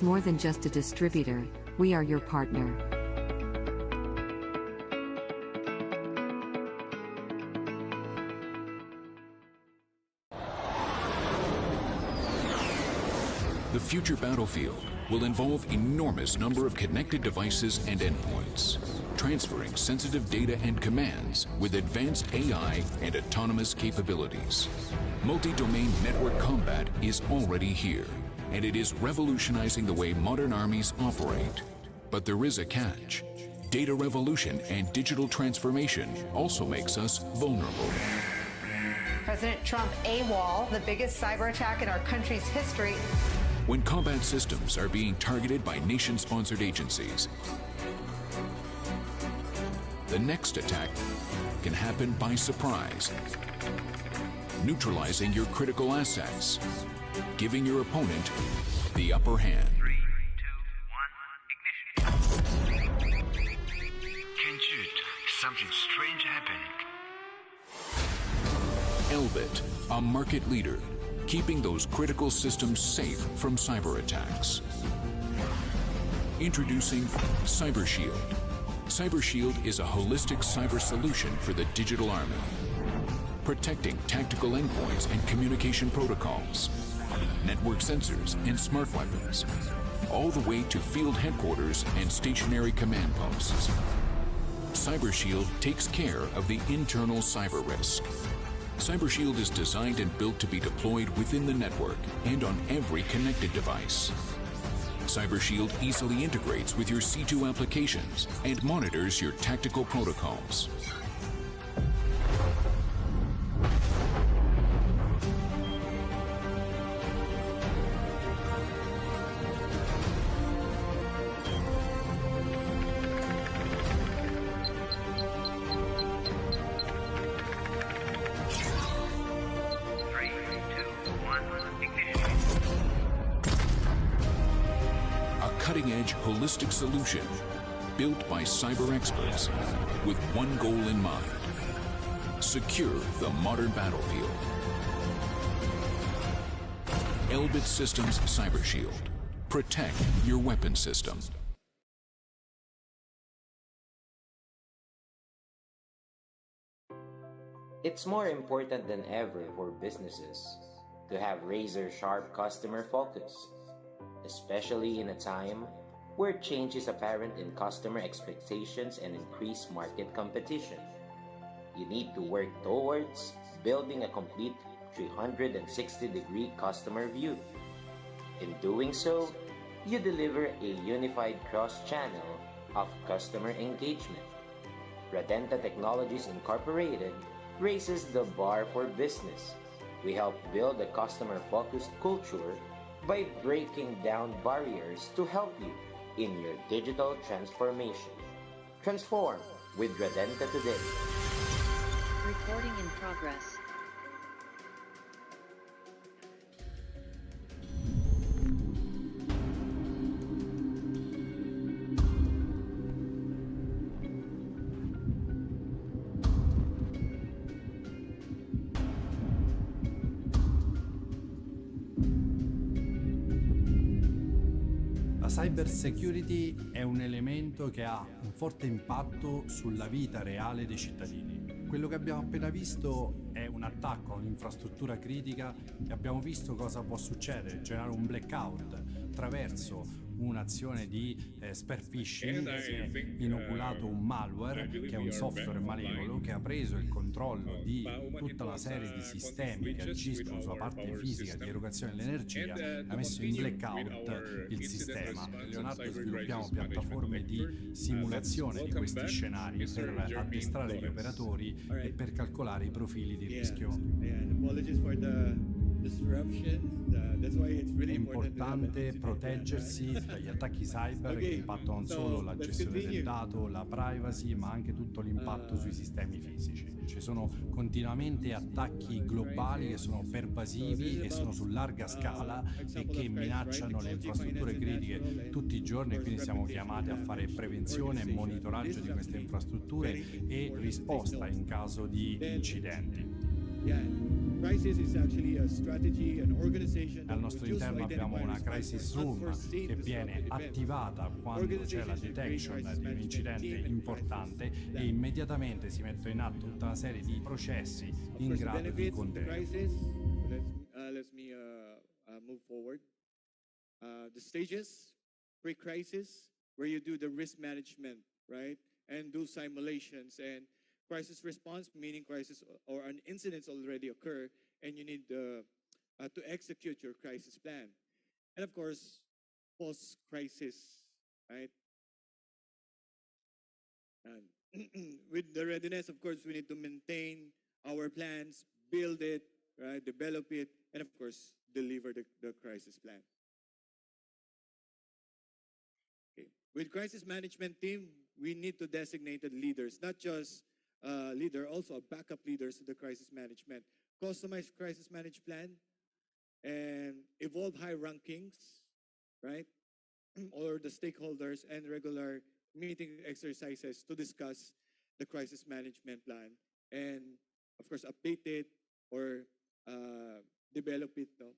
More than just a distributor, we are your partner. The future battlefield will involve enormous number of connected devices and endpoints, transferring sensitive data and commands with advanced AI and autonomous capabilities. Multi-domain network combat is already here, and it is revolutionizing the way modern armies operate. But there is a catch. Data revolution and digital transformation also makes us vulnerable. President Trump AWOL, the biggest cyber attack in our country's history. When combat systems are being targeted by nation-sponsored agencies, the next attack can happen by surprise, neutralizing your critical assets, giving your opponent the upper hand. 3, 2, 1, ignition. Kenjut, something strange happened. Elbit, a market leader, keeping those critical systems safe from cyber attacks. Introducing CyberShield. CyberShield is a holistic cyber solution for the digital army, protecting tactical endpoints and communication protocols, network sensors and smart weapons, all the way to field headquarters and stationary command posts. CyberShield takes care of the internal cyber risk. CyberShield is designed and built to be deployed within the network and on every connected device. CyberShield easily integrates with your C2 applications and monitors your tactical protocols. Cutting-edge holistic solution built by cyber experts with one goal in mind: secure the modern battlefield. Elbit Systems CyberShield. Protect your weapon system. It's more important than ever for businesses to have razor-sharp customer focus, especially in a time where change is apparent in customer expectations and increased market competition. You need to work towards building a complete 360-degree customer view. In doing so, you deliver a unified cross-channel of customer engagement. Radenta Technologies Incorporated raises the bar for business. We help build a customer-focused culture by breaking down barriers to help you in your digital transformation. Transform with Radenta today. Recording in progress. La cybersecurity è un elemento che ha un forte impatto sulla vita reale dei cittadini. Quello che abbiamo appena visto è un attacco a un'infrastruttura critica e abbiamo visto cosa può succedere, generare un blackout attraverso un'azione di spear phishing. Si è inoculato un malware, che è un software malevolo che ha preso il controllo di tutta una serie di sistemi che agiscono sulla parte fisica di erogazione dell'energia, ha messo in blackout il sistema. Leonardo sviluppiamo piattaforme di simulazione di questi scenari per addestrare gli operatori e per calcolare i profili di rischio. È importante proteggersi dagli attacchi cyber che impattano non solo la gestione del dato, la privacy, ma anche tutto l'impatto sui sistemi fisici. Ci sono continuamente attacchi globali che sono pervasivi e sono su larga scala e che minacciano le infrastrutture critiche tutti i giorni, quindi siamo chiamati a fare prevenzione e monitoraggio di queste infrastrutture e risposta in caso di incidenti. Crisis is actually a strategy, an organization. Al nostro interno abbiamo una crisis room che viene attivata quando c'è la detection di un incidente importante e immediatamente si mettono in atto tutta una serie di processi in grado di contenere. Let me move forward. The stages, pre-crisis, where you do the risk management, right? And do simulations, and crisis response, meaning crisis or an incident's already occur, and you need to execute your crisis plan. And of course, post-crisis, right? And with the readiness, of course, we need to maintain our plans, build it, right? Develop it, and of course, deliver the crisis plan. Okay. With crisis management team, we need to designated leaders, not just leader, also backup leaders to the crisis management. Customized crisis management plan and evolve high rankings, right? Or the stakeholders and regular meeting exercises to discuss the crisis management plan and, of course, update it or develop it. No?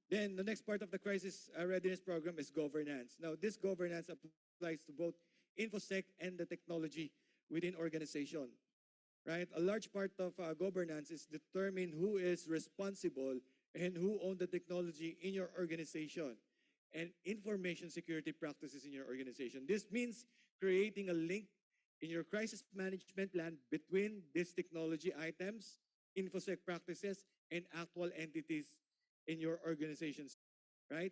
Then the next part of the crisis readiness program is governance. Now, this governance applies to both InfoSec and the technology within organization, right? A large part of governance is determine who is responsible and who owns the technology in your organization and information security practices in your organization. This means creating a link in your crisis management plan between these technology items, InfoSec practices, and actual entities in your organizations, right?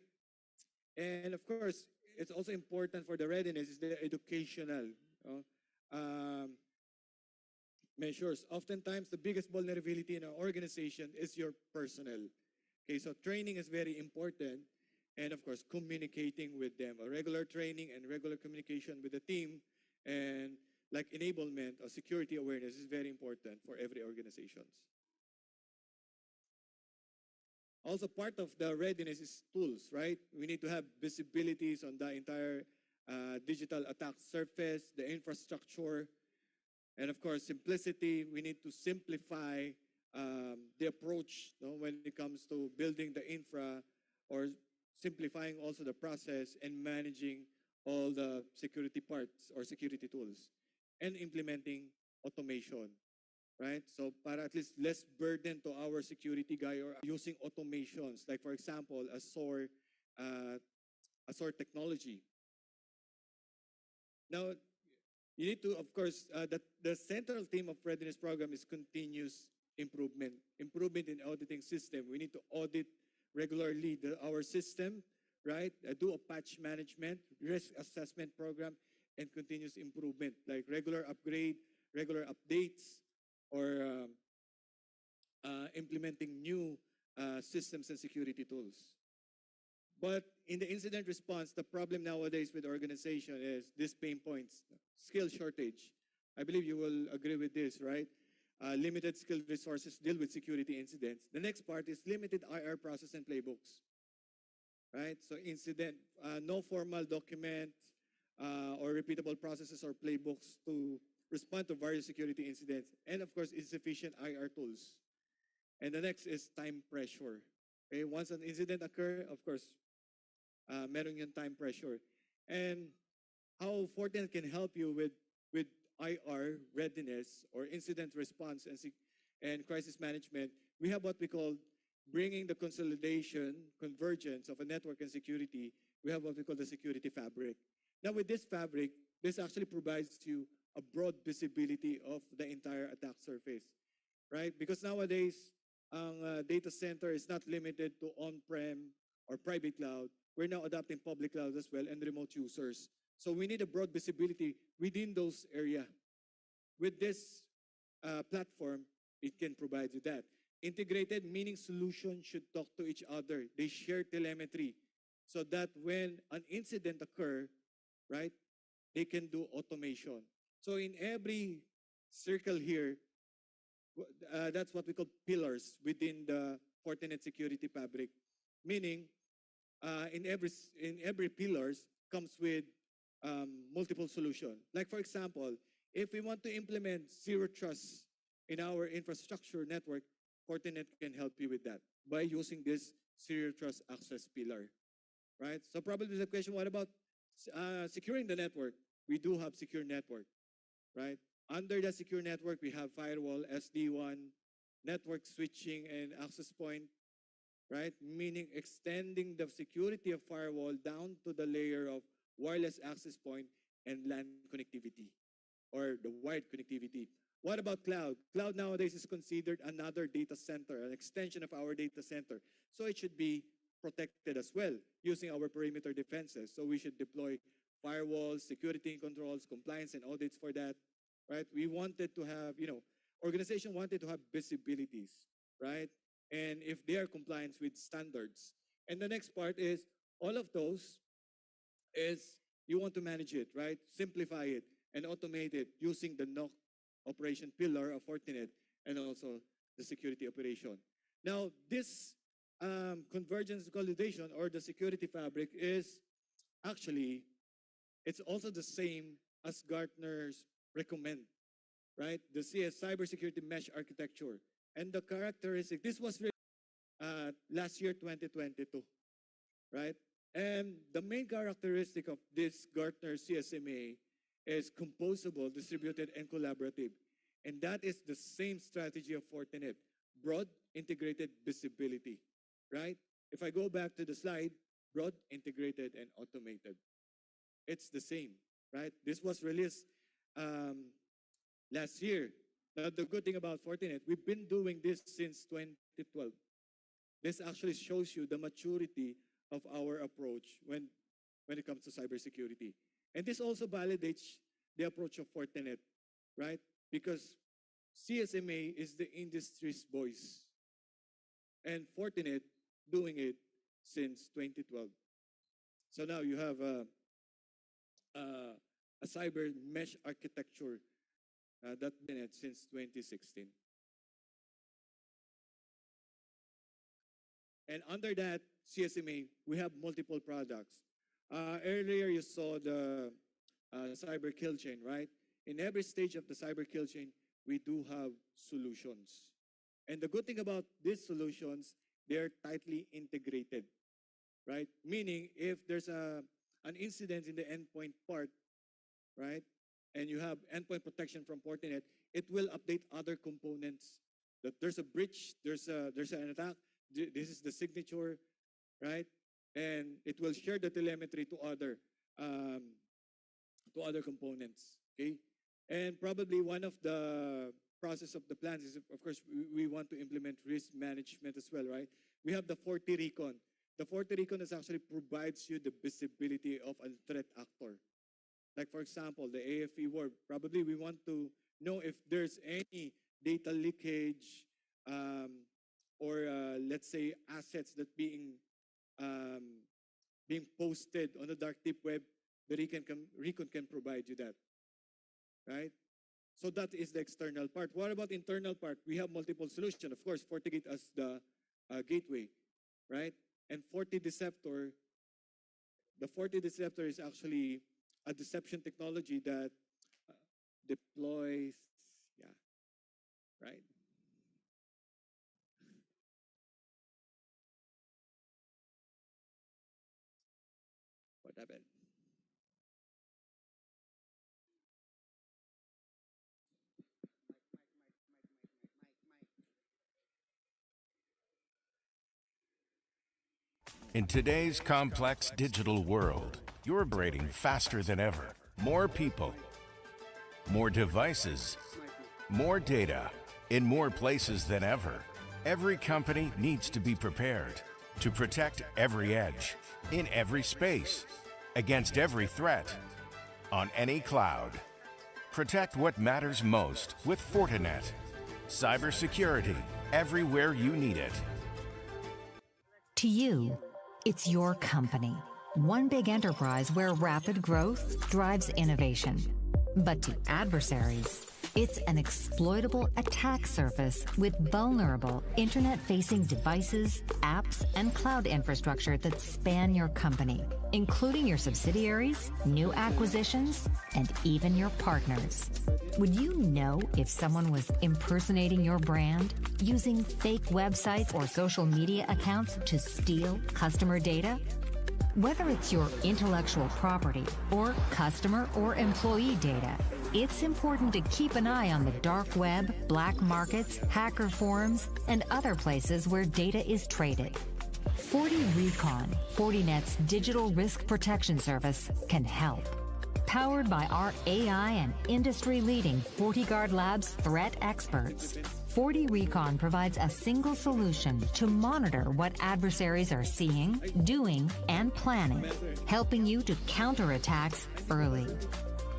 And of course, it's also important for the readiness is the educational measures. Oftentimes, the biggest vulnerability in an organization is your personnel. Okay, so training is very important. And of course, communicating with them. A regular training and regular communication with the team and like enablement or security awareness is very important for every organization. Also, part of the readiness is tools, right? We need to have visibilities on the entire digital attack surface, the infrastructure, and of course, simplicity. We need to simplify the approach when it comes to building the infra or simplifying also the process and managing all the security parts or security tools and implementing automation. Right? So para at least less burden to our security guy or using automations, like for example, a SOAR technology. Now, you need to, of course, the central theme of readiness program is continuous improvement. Improvement in auditing system. We need to audit regularly our system, right? Do a patch management, risk assessment program, and continuous improvement, like regular upgrade, regular updates, or implementing new systems and security tools. But in the incident response, the problem nowadays with organization is this pain points, skill shortage. I believe you will agree with this, right? Limited skilled resources deal with security incidents. The next part is limited IR process and playbooks, right? So incident, no formal document or repeatable processes or playbooks to respond to various security incidents, and of course, insufficient IR tools. And the next is time pressure. Okay, once an incident occurs, of course, meron yung time pressure. And how Fortinet can help you with IR readiness or incident response and crisis management, we have what we call bringing the consolidation, convergence of a network and security. We have what we call the security fabric. Now with this fabric, this actually provides you a broad visibility of the entire attack surface, right? Because nowadays, data center is not limited to on-prem or private cloud. We're now adopting public cloud as well and remote users. So we need a broad visibility within those areas. With this platform, it can provide you that. Integrated, meaning solutions should talk to each other. They share telemetry so that when an incident occurs, right, they can do automation. So in every circle here, that's what we call pillars within the Fortinet security fabric. Meaning, in every pillars comes with multiple solutions. Like for example, if we want to implement zero trust in our infrastructure network, Fortinet can help you with that by using this zero trust access pillar, right? So probably the question, what about securing the network? We do have secure network, right? Under the secure network, we have firewall, SD-WAN, network switching, and access point, right? Meaning extending the security of firewall down to the layer of wireless access point and LAN connectivity, or the wired connectivity. What about cloud? Cloud nowadays is considered another data center, an extension of our data center. So it should be protected as well using our perimeter defenses. So we should deploy firewalls, security controls, compliance, and audits for that, right? We wanted to have, organization wanted to have visibilities, right? And if they are compliant with standards. And the next part is all of those is you want to manage it, right? Simplify it and automate it using the NOC operation pillar of Fortinet and also the security operation. Now, this convergence consolidation or the security fabric is actually, it's also the same as Gartner's recommend, right? The CS cybersecurity mesh architecture. And the characteristic, this was last year, 2022, right? And the main characteristic of this Gartner CSMA is composable, distributed, and collaborative. And that is the same strategy of Fortinet, broad, integrated visibility, right? If I go back to the slide, broad, integrated, and automated. It's the same, right? This was released last year. Now, the good thing about Fortinet, we've been doing this since 2012. This actually shows you the maturity of our approach when it comes to cybersecurity. And this also validates the approach of Fortinet, right? Because CSMA is the industry's voice. And Fortinet doing it since 2012. So now you have a cyber mesh architecture that's been it since 2016. And under that CSMA, we have multiple products. Earlier, you saw the cyber kill chain, right? In every stage of the cyber kill chain, we do have solutions. And the good thing about these solutions, they're tightly integrated, right? Meaning, if there's an incident in the endpoint part, right, and you have endpoint protection from Fortinet, it will update other components. That there's a breach, there's an attack, this is the signature, right? And it will share the telemetry to other components, okay? And probably one of the process of the plans is, of course, we want to implement risk management as well, right? We have the FortiRecon. The FortiRecon is actually provides you the visibility of a threat actor. Like, for example, the AFE war, probably we want to know if there's any data leakage or let's say assets that being posted on the dark deep web. The Recon can provide you that, right? So that is the external part. What about internal part? We have multiple solutions. Of course, FortiGate as the gateway, right? And FortiDeceptor, the FortiDeceptor is actually a deception technology that deploys, right? What happened? In today's complex digital world, you're operating faster than ever. More people, more devices, more data, in more places than ever. Every company needs to be prepared to protect every edge, in every space, against every threat, on any cloud. Protect what matters most with Fortinet. Cybersecurity, everywhere you need it. To you, it's your company. One big enterprise where rapid growth drives innovation. But to adversaries, It's an exploitable attack surface with vulnerable internet-facing devices, apps, and cloud infrastructure that span your company, including your subsidiaries, new acquisitions, and even your partners. Would you know if someone was impersonating your brand, using fake websites or social media accounts to steal customer data? Whether it's your intellectual property or customer or employee data, it's important to keep an eye on the dark web, black markets, hacker forums, and other places where data is traded. 40Recon, Fortinet's digital risk protection service, can help. Powered by our AI and industry-leading FortiGuard Labs threat experts, 40Recon provides a single solution to monitor what adversaries are seeing, doing, and planning, helping you to counter attacks early.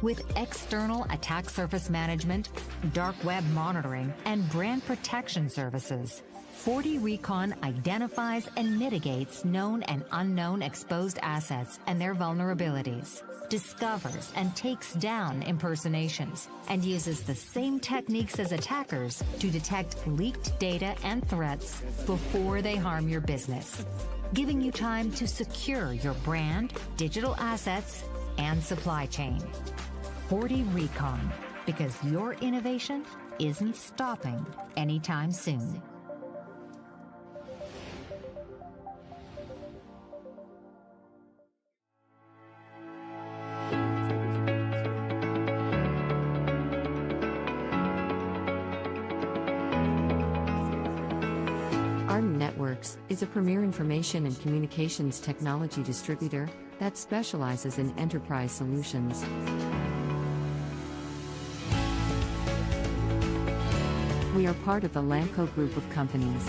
With external attack surface management, dark web monitoring, and brand protection services, 40Recon identifies and mitigates known and unknown exposed assets and their vulnerabilities, discovers and takes down impersonations, and uses the same techniques as attackers to detect leaked data and threats before they harm your business, giving you time to secure your brand, digital assets, and supply chain. 40Recon, because your innovation isn't stopping anytime soon. Ardent Networks is a premier information and communications technology distributor that specializes in enterprise solutions. We are part of the Lamco group of companies.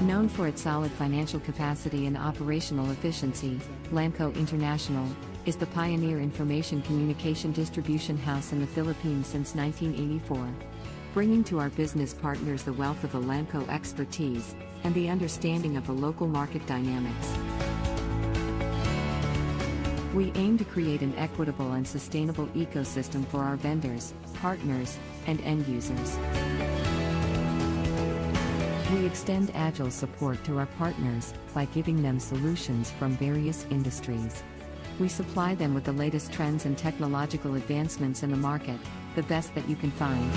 Known for its solid financial capacity and operational efficiency, Lamco International is the pioneer information communication distribution house in the Philippines since 1984, bringing to our business partners the wealth of the Lamco expertise and the understanding of the local market dynamics. We aim to create an equitable and sustainable ecosystem for our vendors, partners, and end users. We extend agile support to our partners by giving them solutions from various industries. We supply them with the latest trends and technological advancements in the market, the best that you can find.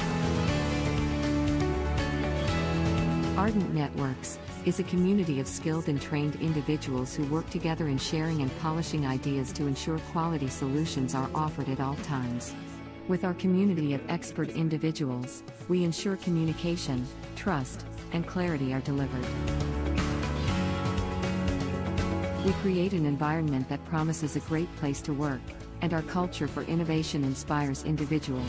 Ardent Networks is a community of skilled and trained individuals who work together in sharing and polishing ideas to ensure quality solutions are offered at all times. With our community of expert individuals, we ensure communication, trust, and clarity are delivered. We create an environment that promises a great place to work, and our culture for innovation inspires individuals.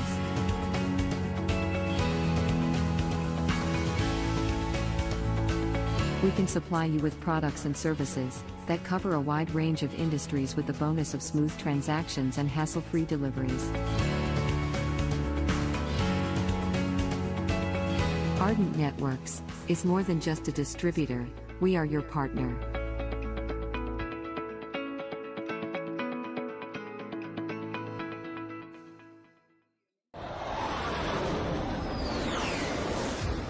We can supply you with products and services that cover a wide range of industries with the bonus of smooth transactions and hassle-free deliveries. Ardent Networks is more than just a distributor, we are your partner.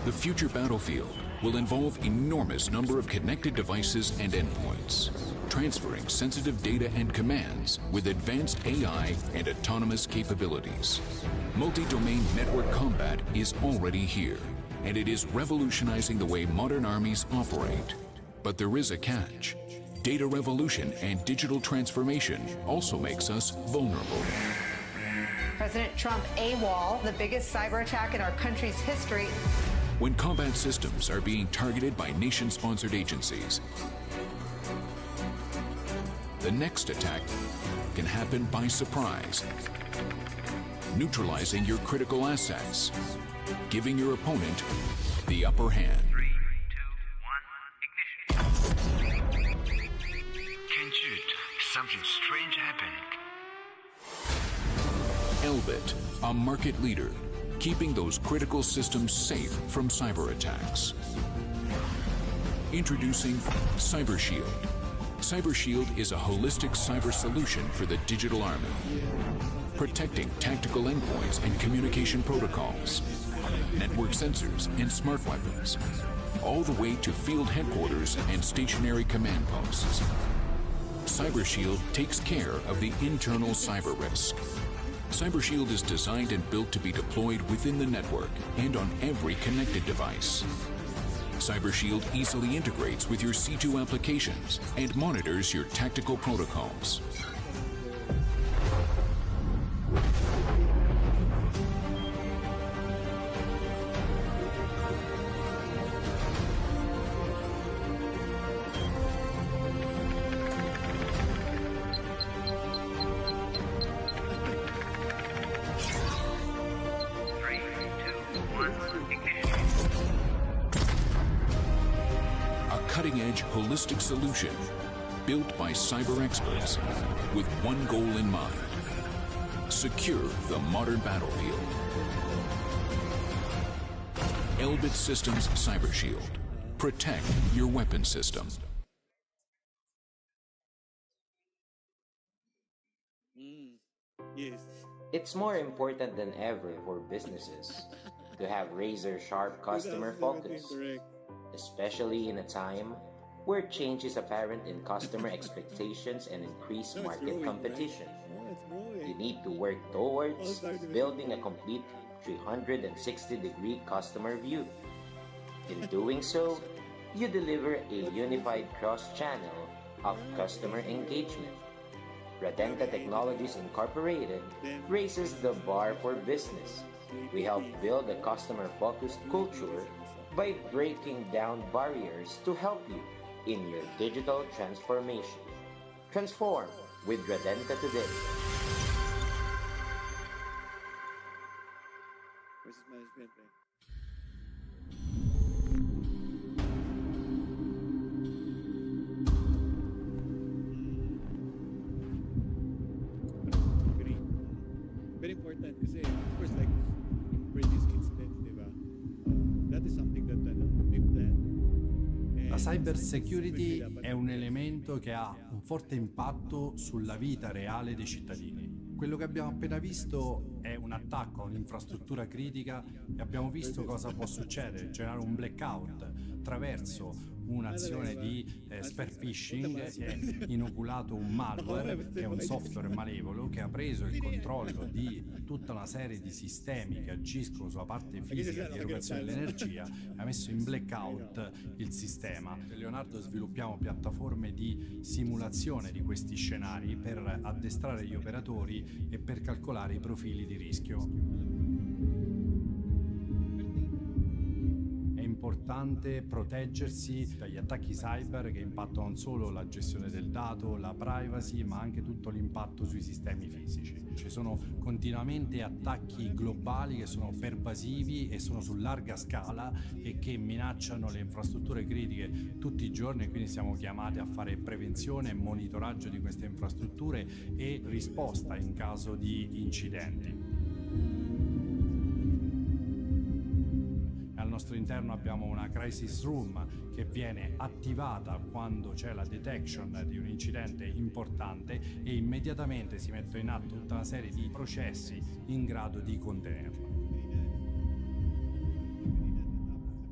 The future battlefield will involve enormous number of connected devices and endpoints, transferring sensitive data and commands with advanced AI and autonomous capabilities. Multi-domain network combat is already here, and it is revolutionizing the way modern armies operate. But there is a catch. Data revolution and digital transformation also makes us vulnerable. President Trump AWOL, the biggest cyber attack in our country's history. When combat systems are being targeted by nation-sponsored agencies, the next attack can happen by surprise, neutralizing your critical assets, giving your opponent the upper hand. 3, 2, 1, ignition. Kenjut, something strange happened. Elbit, a market leader, keeping those critical systems safe from cyber attacks. Introducing CyberShield, CyberShield is a holistic cyber solution for the digital army, protecting tactical endpoints and communication protocols, network sensors and smart weapons, all the way to field headquarters and stationary command posts. CyberShield takes care of the internal cyber risk. CyberShield is designed and built to be deployed within the network and on every connected device. CyberShield easily integrates with your C2 applications and monitors your tactical protocols. Cutting-edge holistic solution built by cyber experts with one goal in mind: secure the modern battlefield. Elbit Systems CyberShield. Protect your weapon system. Yes. It's more important than ever for businesses to have razor-sharp customer focus, especially in a time where change is apparent in customer expectations and increased market competition. You need to work towards building a complete 360-degree customer view. In doing so, you deliver a unified cross-channel of customer engagement. Radenta Technologies Incorporated raises the bar for business. We help build a customer-focused culture by breaking down barriers to help you in your digital transformation. Transform with Radenta today. Crisis management. Very important kasi, of course, like in previous incidents, diba? That is something that we planned. La cybersecurity è un elemento che ha un forte impatto sulla vita reale dei cittadini. Quello che abbiamo appena visto è un attacco a un'infrastruttura critica e abbiamo visto cosa può succedere: generare un blackout attraverso un'azione di spear phishing che è inoculato un malware, che è un software malevolo che ha preso il controllo di tutta una serie di sistemi che agiscono sulla parte fisica di erogazione dell'energia e ha messo in blackout il sistema. A Leonardo sviluppiamo piattaforme di simulazione di questi scenari per addestrare gli operatori e per calcolare i profili di rischio. È importante proteggersi dagli attacchi cyber che impattano non solo la gestione del dato, la privacy, ma anche tutto l'impatto sui sistemi fisici. Ci sono continuamente attacchi globali che sono pervasivi e sono su larga scala e che minacciano le infrastrutture critiche tutti i giorni, e quindi siamo chiamati a fare prevenzione e monitoraggio di queste infrastrutture e risposta in caso di incidenti. Al nostro interno abbiamo una crisis room che viene attivata quando c'è la detection di un incidente importante e immediatamente si mette in atto tutta una serie di processi in grado di contenerla.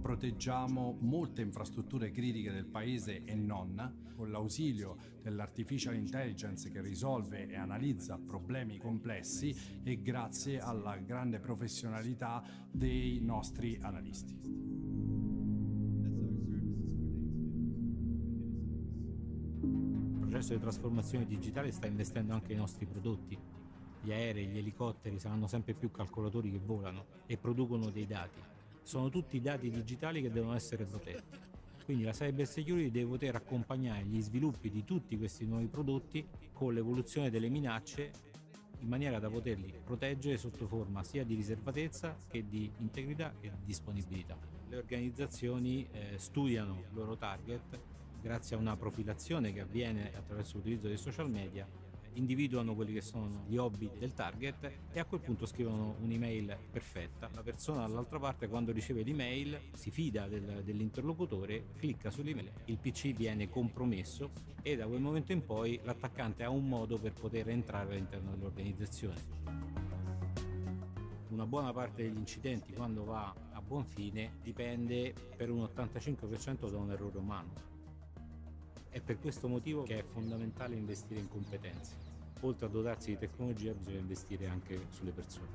Proteggiamo molte infrastrutture critiche del paese e non, con l'ausilio dell'artificial intelligence che risolve e analizza problemi complessi e grazie alla grande professionalità dei nostri analisti. Il processo di trasformazione digitale sta investendo anche i nostri prodotti. Gli aerei, gli elicotteri saranno sempre più calcolatori che volano e producono dei dati. Sono tutti dati digitali che devono essere protetti. Quindi la cyber security deve poter accompagnare gli sviluppi di tutti questi nuovi prodotti con l'evoluzione delle minacce in maniera da poterli proteggere sotto forma sia di riservatezza che di integrità e di disponibilità. Le organizzazioni studiano il loro target grazie a una profilazione che avviene attraverso l'utilizzo dei social media individuano quelli che sono gli hobby del target e a quel punto scrivono un'email perfetta. La persona dall'altra parte, quando riceve l'email, si fida dell'interlocutore, clicca sull'email, il PC viene compromesso e da quel momento in poi l'attaccante ha un modo per poter entrare all'interno dell'organizzazione. Una buona parte degli incidenti, quando va a buon fine, dipende per un 85% da un errore umano. È per questo motivo che è fondamentale investire in competenze. Oltre a dotarsi di tecnologia, bisogna investire anche sulle persone.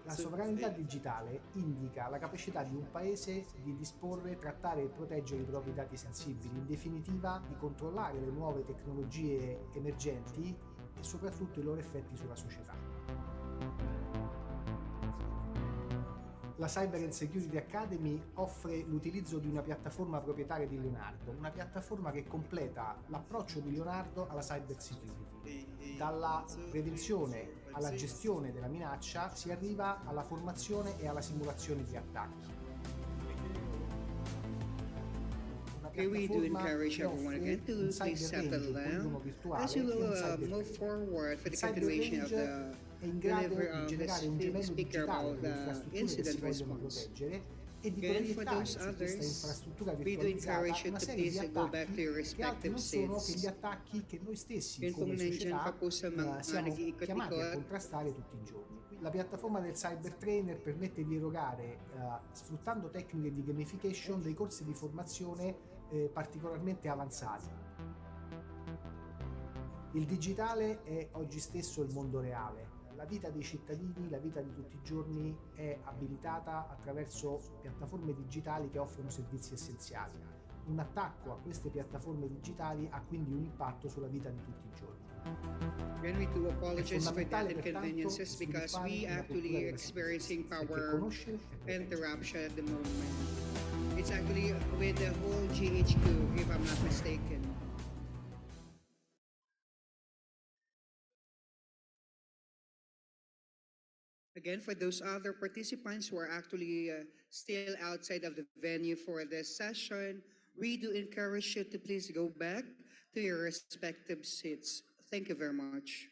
La sovranità digitale indica la capacità di un paese di disporre, trattare e proteggere i propri dati sensibili, in definitiva di controllare le nuove tecnologie emergenti e soprattutto i loro effetti sulla società. La Cyber Security Academy offre l'utilizzo di una piattaforma proprietaria di Leonardo, una piattaforma che completa l'approccio di Leonardo alla cyber security. Dalla prevenzione alla gestione della minaccia si arriva alla formazione e alla simulazione di attacchi. Okay, we do encourage everyone again to please settle down as we will move forward for the continuation of the speaker about the incident response. Again, for those others, we do encourage you to please go back to your respective seats. Yun pong nandyan pa po sa mga nag-iikot-ikot. Contrastare tutti i giorni. La piattaforma del Cyber Trainer permette di erogare, sfruttando tecniche di gamification, dei corsi di formazione particolarmente avanzati. Il digitale è oggi stesso il mondo reale. La vita dei cittadini, la vita di tutti i giorni è abilitata attraverso piattaforme digitali che offrono servizi essenziali. Un attacco a queste piattaforme digitali ha quindi un impatto sulla vita di tutti i giorni. Again, we do apologize for that inconveniences because we actually experiencing power interruption at the moment. It's actually with the whole GHQ, if I'm not mistaken. Again, for those other participants who are actually still outside of the venue for this session, we do encourage you to please go back to your respective seats. Thank you very much.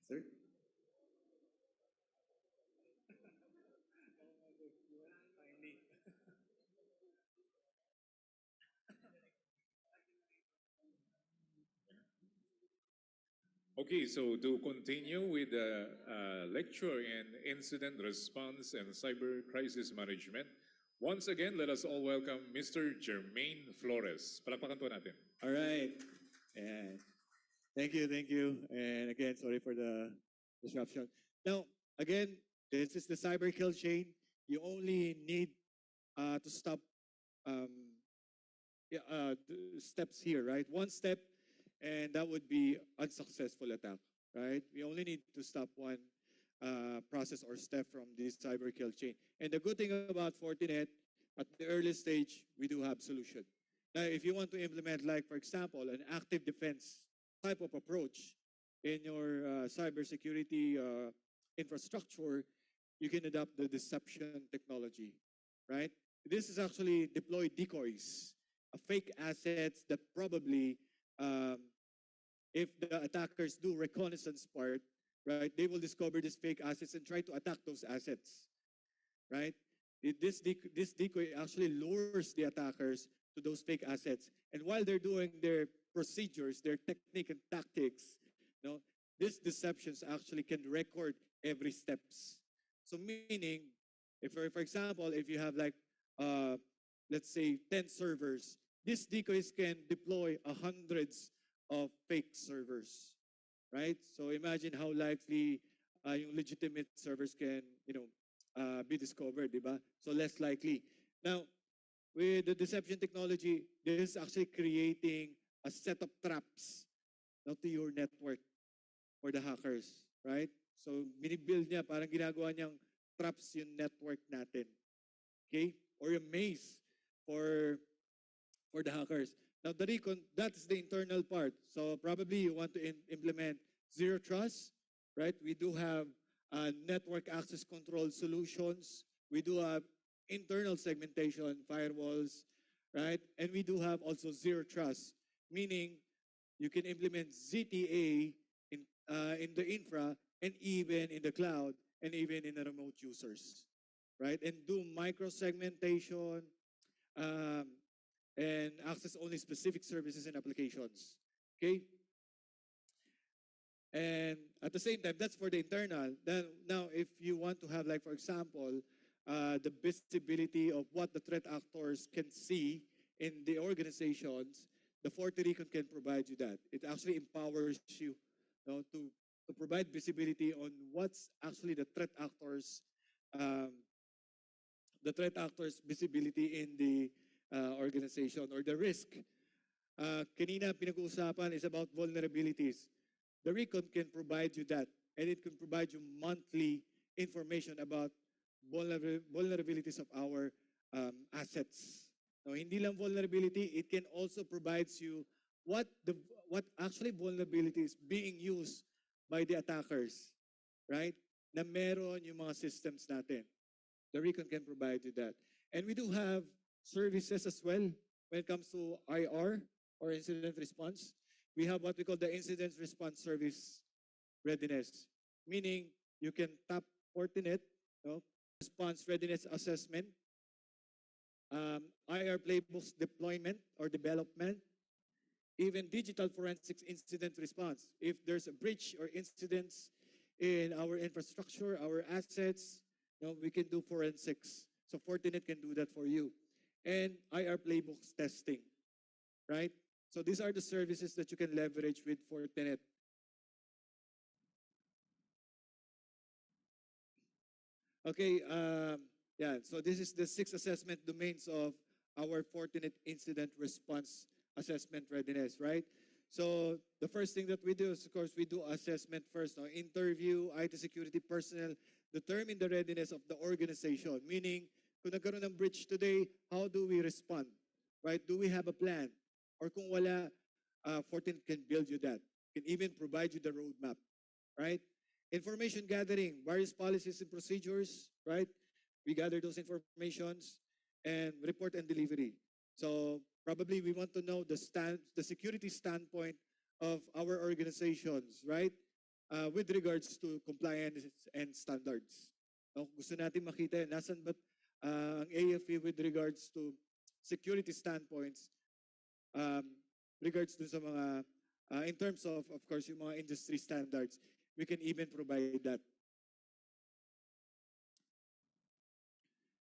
Sir? Okay, so to continue with the lecture in incident response and cyber crisis management, once again, let us all welcome Mr. Jermaine Flores. Palakpakan po natin. All right. And thank you. And again, sorry for the disruption. Now, again, this is the cyber kill chain. You only need to stop steps here, right? One step, and that would be unsuccessful attack, right? We only need to stop one process or step from this cyber kill chain. And the good thing about Fortinet, at the early stage, we do have solution. Now, if you want to implement, like, for example, an active defense type of approach in your cybersecurity infrastructure, you can adopt the deception technology, right? This is actually deploy decoys, fake assets that probably, if the attackers do reconnaissance part, right, they will discover these fake assets and try to attack those assets, right? This decoy actually lures the attackers to those fake assets. And while they're doing their procedures, their technique and tactics, you know, these deceptions actually can record every steps. So meaning, if for example, if you have like, let's say 10 servers, these decoys can deploy hundreds of fake servers, right? So imagine how likely yung legitimate servers can, be discovered, diba? So less likely. Now, with the deception technology, this is actually creating a set of traps now to your network for the hackers, right? So, minibuild niya, parang ginagawa niyang traps yung network natin. Okay? Or a maze for the hackers. Now, the recon, that's the internal part. So, probably you want to implement zero trust, right? We do have network access control solutions. We do have internal segmentation, firewalls, right? And we do have also zero trust, meaning you can implement ZTA in the infra and even in the cloud and even in the remote users, right? And do micro-segmentation and access only specific services and applications, okay? And at the same time, that's for the internal. Then now, if you want to have, like, for example, the visibility of what the threat actors can see in the organizations, the FortiRecon can provide you that. It actually empowers you, to provide visibility on what's actually the threat actors' visibility in the organization or the risk. Kanina pinag-uusapan is about vulnerabilities. The Recon can provide you that, and it can provide you monthly information about vulnerabilities of our assets. Now, hindi lang vulnerability, it can also provide you what actually vulnerability is being used by the attackers, right? Na meron yung mga systems natin. The Recon can provide you that. And we do have services as well when it comes to IR or incident response. We have what we call the incident response service readiness, meaning you can tap Fortinet, response readiness assessment, IR playbooks deployment or development, even digital forensics incident response. If there's a breach or incidents in our infrastructure, our assets, we can do forensics. So Fortinet can do that for you. And IR playbooks testing, right? So these are the services that you can leverage with Fortinet. Okay, yeah, so this is the 6 assessment domains of our Fortinet incident response assessment readiness, right? So the first thing that we do is, of course, we do assessment first. Interview IT security personnel, determine the readiness of the organization. Meaning, kung nagkaroon ng breach today, how do we respond? Right? Do we have a plan? Or kung wala, Fortinet can build you that. Can even provide you the roadmap, right? Information gathering, various policies and procedures, right? We gather those informations and report and delivery. So probably we want to know the security standpoint of our organizations, right? With regards to compliance and standards. Gusto natin makita, nasan ba ang AFP with regards to security standpoints, regards to sa mga, in terms of course, yung mga industry standards, we can even provide that.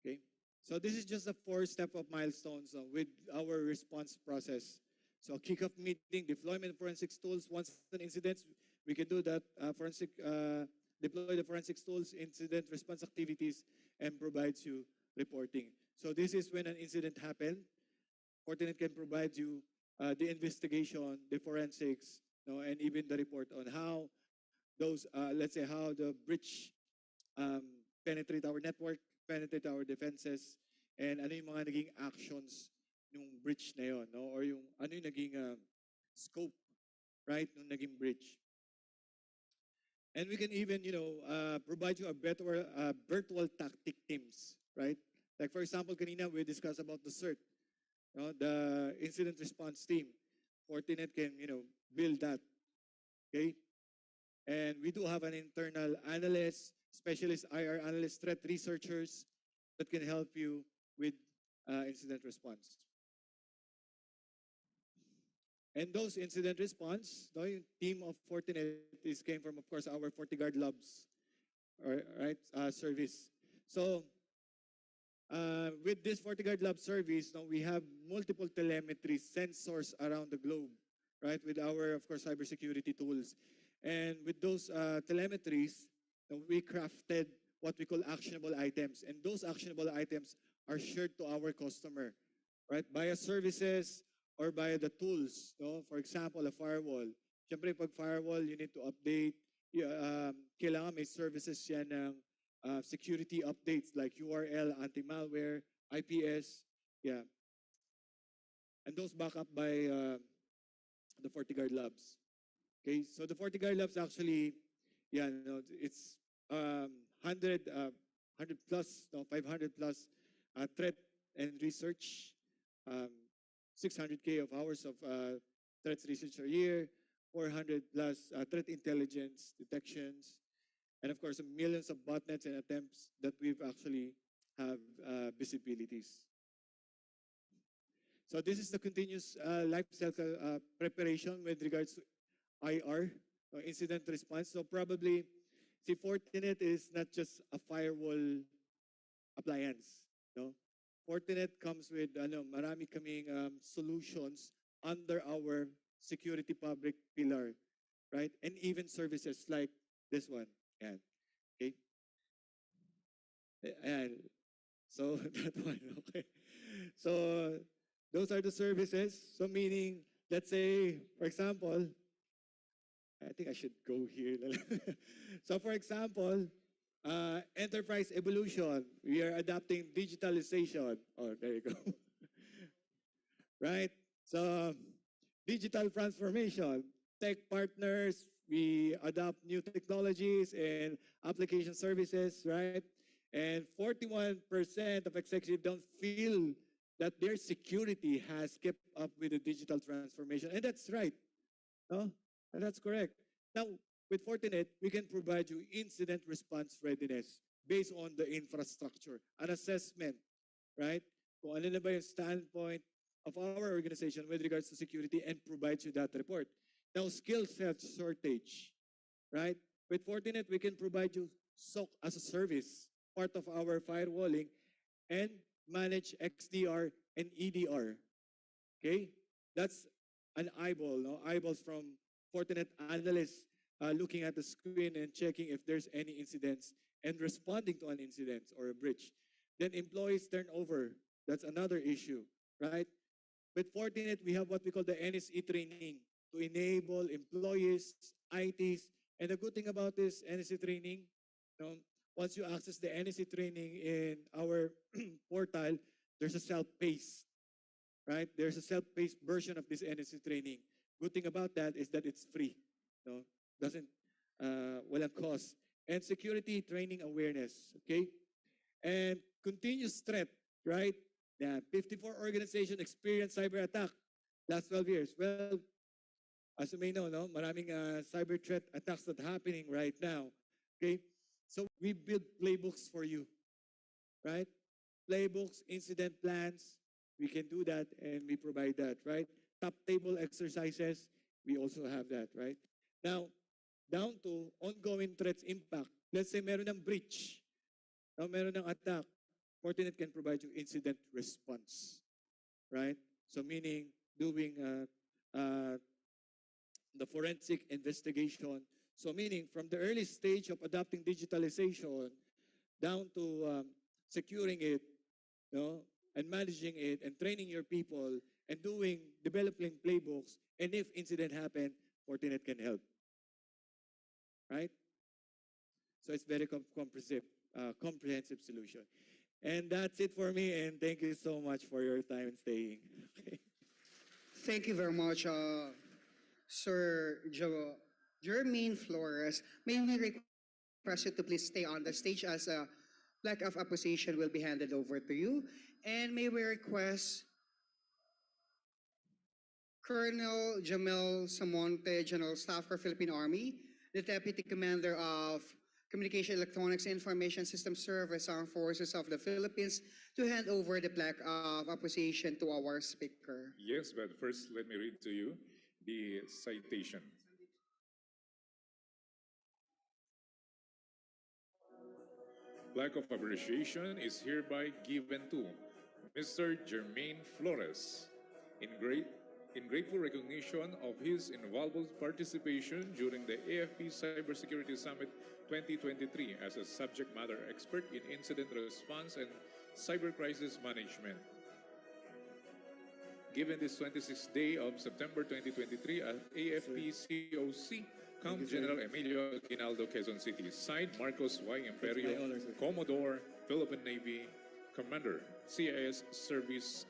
Okay, so this is just a 4-step of milestones with our response process. So kickoff meeting, deployment of forensics tools. Once an incident, we can do that, deploy the forensics tools, incident response activities, and provide you reporting. So this is when an incident happened. Fortinet can provide you the investigation, the forensics, and even the report on how those, let's say, how the breach penetrate our network, penetrate our defenses, and ano yung mga naging actions yung breach na yun, or yung ano yung naging scope, right, nung naging breach. And we can even, provide you a better virtual tactic teams, right? Like, for example, kanina we discussed about the CERT, the incident response team. Fortinet can, build that, okay? And we do have an internal analyst, specialist IR analyst, threat researchers that can help you with incident response. And those incident response, the team of Fortinet came from, of course, our FortiGuard Labs, right, service. So with this FortiGuard Lab service, we have multiple telemetry sensors around the globe, right, with our, of course, cybersecurity tools. And with those telemetries, we crafted what we call actionable items. And those actionable items are shared to our customer, right? Via services or via the tools, no? For example, a firewall. Siyempre, pag firewall, you need to update. Kailangan may services yan ng security updates like URL, anti-malware, IPS, yeah. And those back up by the FortiGuard Labs. Okay, so the FortiGuard Labs actually, yeah, no, it's 100 plus, no, 500 plus threat and research, 600K of hours of threats research a year, 400 plus threat intelligence detections, and of course, millions of botnets and attempts that we've actually have visibilities. So this is the continuous life cycle preparation with regards to IR, incident response. So probably, see, Fortinet is not just a firewall appliance. No? Fortinet comes with marami kaming solutions under our security public pillar, right? And even services like this one. Yan. Okay. And so that one, okay. So those are the services. So meaning, let's say, for example, I think I should go here. So for example, enterprise evolution. We are adopting digitalization. Oh, there you go. Right? So digital transformation. Tech partners, we adopt new technologies and application services, right? And 41% of executives don't feel that their security has kept up with the digital transformation. And that's right. No? And that's correct. Now, with Fortinet, we can provide you incident response readiness based on the infrastructure, an assessment, right? Kung ano na ba yung standpoint of our organization with regards to security and provide you that report. Now, skill set shortage, right? With Fortinet, we can provide you SOC as a service, part of our firewalling, and manage XDR and EDR. Okay? That's an eyeball, no? Eyeballs from Fortinet analysts looking at the screen and checking if there's any incidents and responding to an incident or a breach. Then employees turnover, that's another issue, right? With Fortinet, we have what we call the NSE training to enable employees, ITs, and the good thing about this NSE training, once you access the NSE training in our portal, there's a self-paced, right? There's a self-paced version of this NSE training. Good thing about that is that it's free. No? Doesn't, walang cost. And security training awareness, okay? And continuous threat, right? Yeah, 54 organizations experienced cyber attack last 12 years. Well, as you may know, no, maraming cyber threat attacks that are happening right now, okay? So we build playbooks for you, right? Playbooks, incident plans, we can do that and we provide that, right? Top table exercises, we also have that, right? Now, down to ongoing threats impact. Let's say meron ng breach, no, meron ng attack, Fortinet can provide you incident response, right? So meaning doing the forensic investigation. So meaning from the early stage of adopting digitalization down to securing it, and managing it and training your people and developing playbooks. And if incident happen, Fortinet can help, right? So it's very comprehensive solution. And that's it for me. And thank you so much for your time and staying. Okay. Thank you very much, Sir Jermaine Flores. May we request you to please stay on the stage as a plaque of appreciation will be handed over to you. And may we request Colonel Jamel Samonte, General Staff for Philippine Army, the Deputy Commander of Communication Electronics Information System Service Armed Forces of the Philippines, to hand over the plaque of appreciation to our speaker. Yes, but first let me read to you the citation. Plaque of appreciation is hereby given to Mr. Jermaine Flores in grateful recognition of his invaluable participation during the Afp Cybersecurity Summit 2023 as a subject matter expert in incident response and cyber crisis management. given this 26th day of September 2023 at AFP COC, Camp General Emilio Aguinaldo, Quezon City. Signed, Marcos Y. Imperio, Commodore, Philippine Navy, Commander, CIS Service,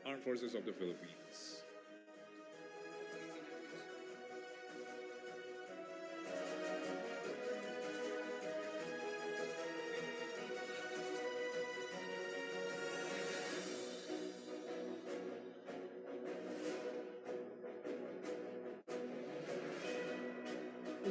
Armed Forces of the Philippines.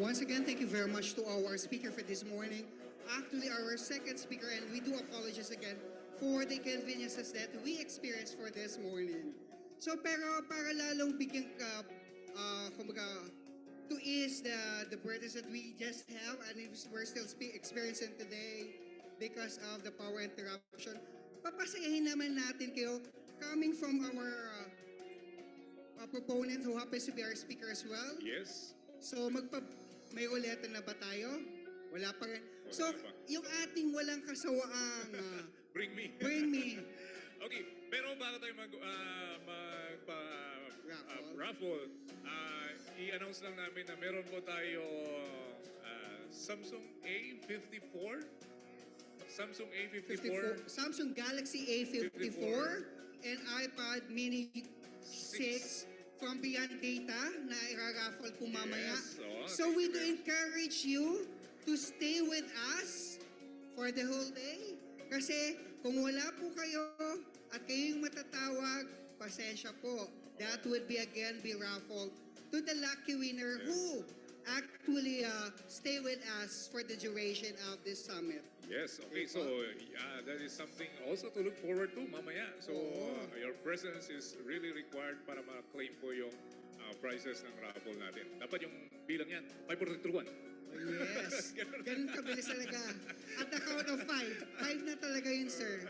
Once again, thank you very much to our speaker for this morning. Actually, our second speaker, and we do apologize again for the inconveniences that we experienced for this morning. So, pero para lalong bigyan ka, kumbaga, to ease the burdens that we just have and we're still experiencing today because of the power interruption, papasayahin naman natin kayo coming from our proponent who happens to be our speaker as well. Yes. So, may ulitan na ba tayo? Wala pa rin. So, yung ating walang kasawaang Bring me. Bring me. Okay, pero bago tayo raffle, i-announce lang namin na meron po tayo Samsung A54, Samsung Galaxy A54 and iPad Mini 6 from Beyond Data na i-raffle po mamaya. Yes, so we do encourage you to stay with us for the whole day. Kasi kung wala po kayo at kayo yung matatawag, pasensya po. That would be again be raffled to the lucky winner who actually stay with us for the duration of this summit. Yes, okay, so that is something also to look forward to mamaya. So your presence is really required para ma-claim po yung prizes ng raffle natin. Dapat yung bilang yan, 5 Yes, ganun kabilis talaga. At the count of 5 na talaga yun, sir.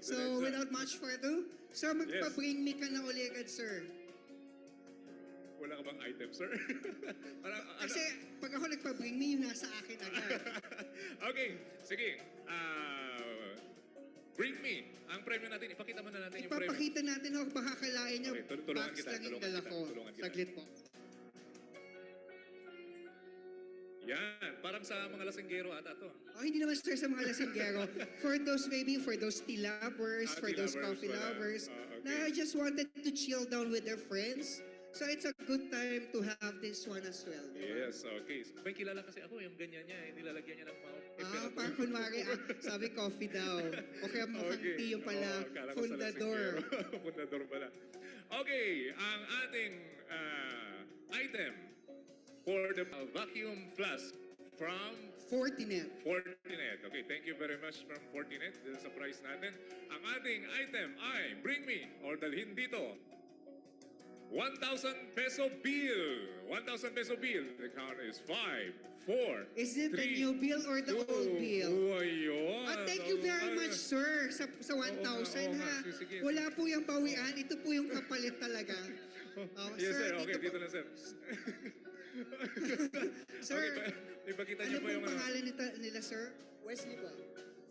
So without much further, sir, magpa-bring me ka na uli agad, sir. Wala ka bang item, sir? Kasi pag ako nagpa-bring me, yung nasa akin agad. Okay, sige. Bring me. Ang premyo natin, ipakita mo na natin yung premyo. Ipapakita natin ako, baka kalain nyo. Okay, tulungan kita. Lang yung dala ko. Saglit po. Yan, parang sa mga lasinggero ata to. Oh, hindi naman sir sa mga lasinggero. For those tea lovers, for those coffee lovers, na just wanted to chill down with their friends. So it's a good time to have this one as well. Yes, okay. May kilala kasi ako, yung ganyan niya, nilalagyan niya ng mga... parang kunwari, sabi coffee daw. O kaya mukhang tea yung pala, fundador. Fundador pala. Okay, ang ating item for the vacuum flask from Fortinet. Okay, thank you very much from Fortinet. This is a prize natin. Ang ating item ay, bring me, or dalhin dito, 1,000 peso bill. 1,000 peso bill. The count is 5, 4, Is it 3, the new bill or the old bill? Ayun. Thank you very much, sir, sa 1,000 ha. Sige. Wala po yung bawian. Ito po yung kapalit talaga. Yes, sir. Okay, dito dito na, sir. Sir, okay, ipakita ano niyo po pa yung pangalan nila, sir? Wesley ba?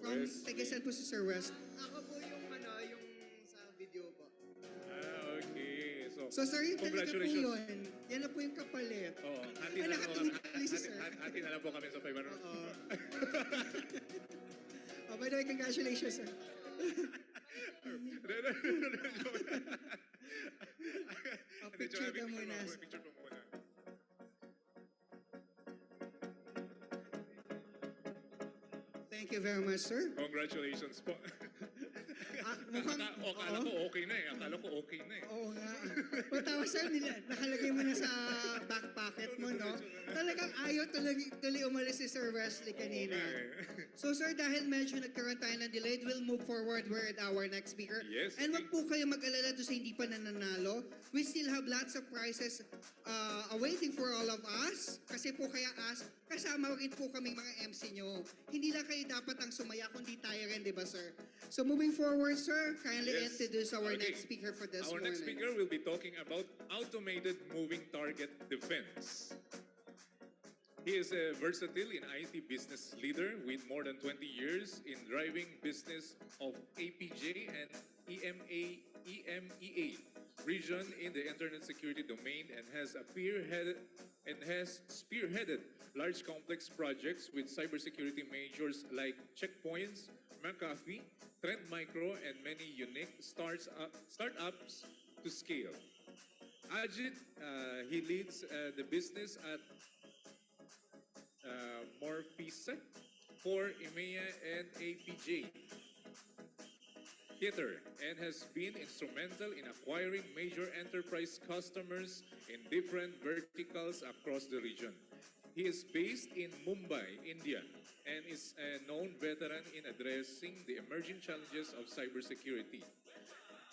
From Tegesan po si Sir West. Ako po yung sa video po. Okay. So sir, yung talaga po yun. Yan na po yung kapalit. Oo. Hati na lang po kami sa 500. By the way, congratulations, sir. Picture ka muna. Picture po muna. Thank you very much, sir. Congratulations po. Akala ko okay na eh. Oo nga. Patawa sir, nakalagay mo na sa back pocket mo, no? Talagang ayaw tuloy umalis si Sir Wesley kanina. So sir, dahil medyo nagkaroon tayo ng delay, we'll move forward with our next speaker. Yes. And wag po kayo mag-alala doon sa hindi pa nananalo. We still have lots of prizes awaiting for all of us. Kasi po kaya kasama rin po kaming mga MC nyo. Hindi lang kayo dapat ang sumaya, kundi tayo rin, di ba sir? So moving forward, sir, kindly introduce our next speaker for this morning. Our next speaker will be talking about automated moving target defense. He is a versatile in IT business leader with more than 20 years in driving business of APJ and EMEA innovation in the internet security domain and has spearheaded large complex projects with cybersecurity majors like Checkpoints, McAfee, Trend Micro, and many unique startups to scale. Ajit, he leads the business at Morpisa for EMEA and APJ Theater and has been instrumental in acquiring major enterprise customers in different verticals across the region. He is based in Mumbai, India, and is a known veteran in addressing the emerging challenges of cybersecurity.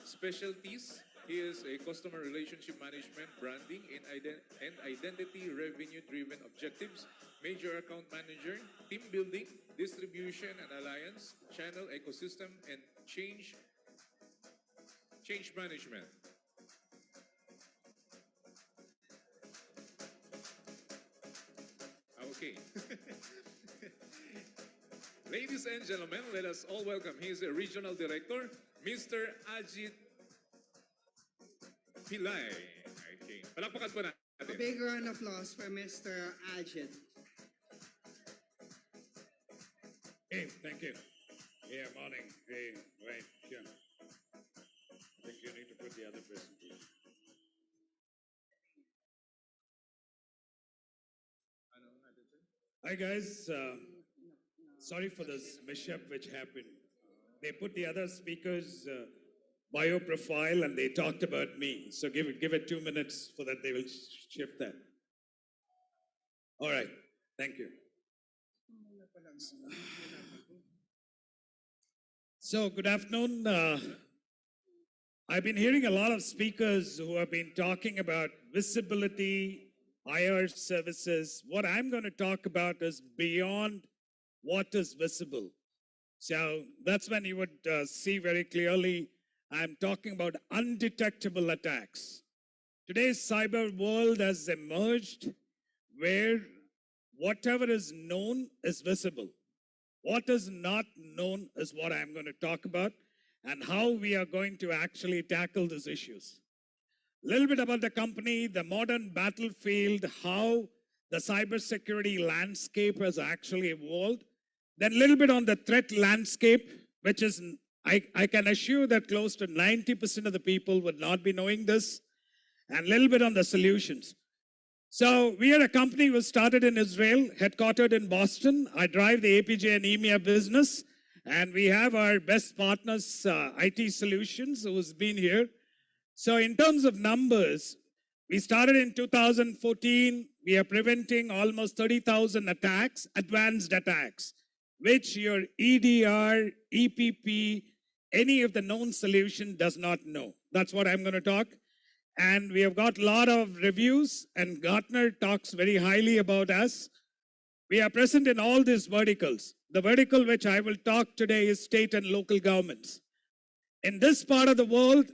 Specialties, he is a customer relationship management, branding, and identity revenue-driven objectives, major account manager, team building, distribution and alliance, channel ecosystem, and change management. Okay. Ladies and gentlemen, let us all welcome his regional director, Mr. Ajit Pillay. Okay. Palakpakan po natin. A big round of applause for Mr. Ajit. Hey, thank you. Yeah, morning. Hey, right, sure. I think you need to put the other presentation. Hi guys, sorry for this mishap which happened. They put the other speakers' bio profile and they talked about me. So give it 2 minutes for that they will shift that. All right, thank you. So good afternoon. I've been hearing a lot of speakers who have been talking about visibility, IR services. What I'm going to talk about is beyond what is visible. So that's when you would see very clearly I'm talking about undetectable attacks. Today's cyber world has emerged where whatever is known is visible. What is not known is what I'm going to talk about and how we are going to actually tackle these issues. A little bit about the company, the modern battlefield, how the cybersecurity landscape has actually evolved. Then a little bit on the threat landscape, which is, I can assure that close to 90% of the people would not be knowing this. And a little bit on the solutions. So we are a company who started in Israel, headquartered in Boston. I drive the APJ and EMEA business. And we have our best partners, IT Solutions, who's been here. So in terms of numbers, we started in 2014. We are preventing almost 30,000 attacks, advanced attacks, which your EDR, EPP, any of the known solution does not know. That's what I'm going to talk. And we have got a lot of reviews, and Gartner talks very highly about us. We are present in all these verticals. The vertical which I will talk today is state and local governments. In this part of the world,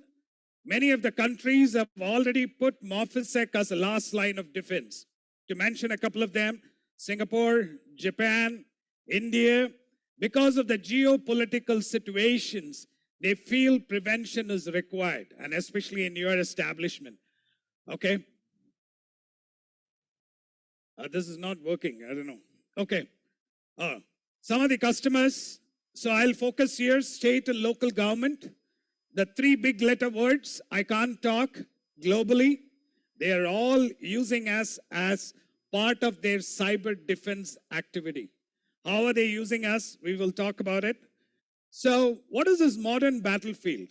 many of the countries have already put MOFISEC as a last line of defense. To mention a couple of them, Singapore, Japan, India, because of the geopolitical situations, they feel prevention is required, and especially in your establishment. Okay? This is not working, I don't know. Okay. Some of the customers, so I'll focus here, state and local government. The 3 big letter words, I can't talk globally. They are all using us as part of their cyber defense activity. How are they using us? We will talk about it. So what is this modern battlefield?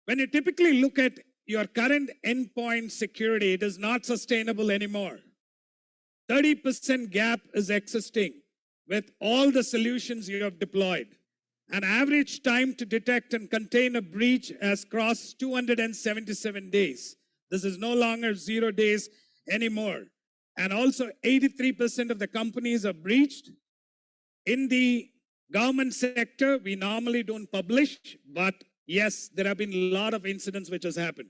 When you typically look at your current endpoint security, it is not sustainable anymore. 30% gap is existing with all the solutions you have deployed. An average time to detect and contain a breach has crossed 277 days. This is no longer 0 days anymore. And also 83% of the companies are breached. In the government sector, we normally don't publish, but yes, there have been a lot of incidents which has happened.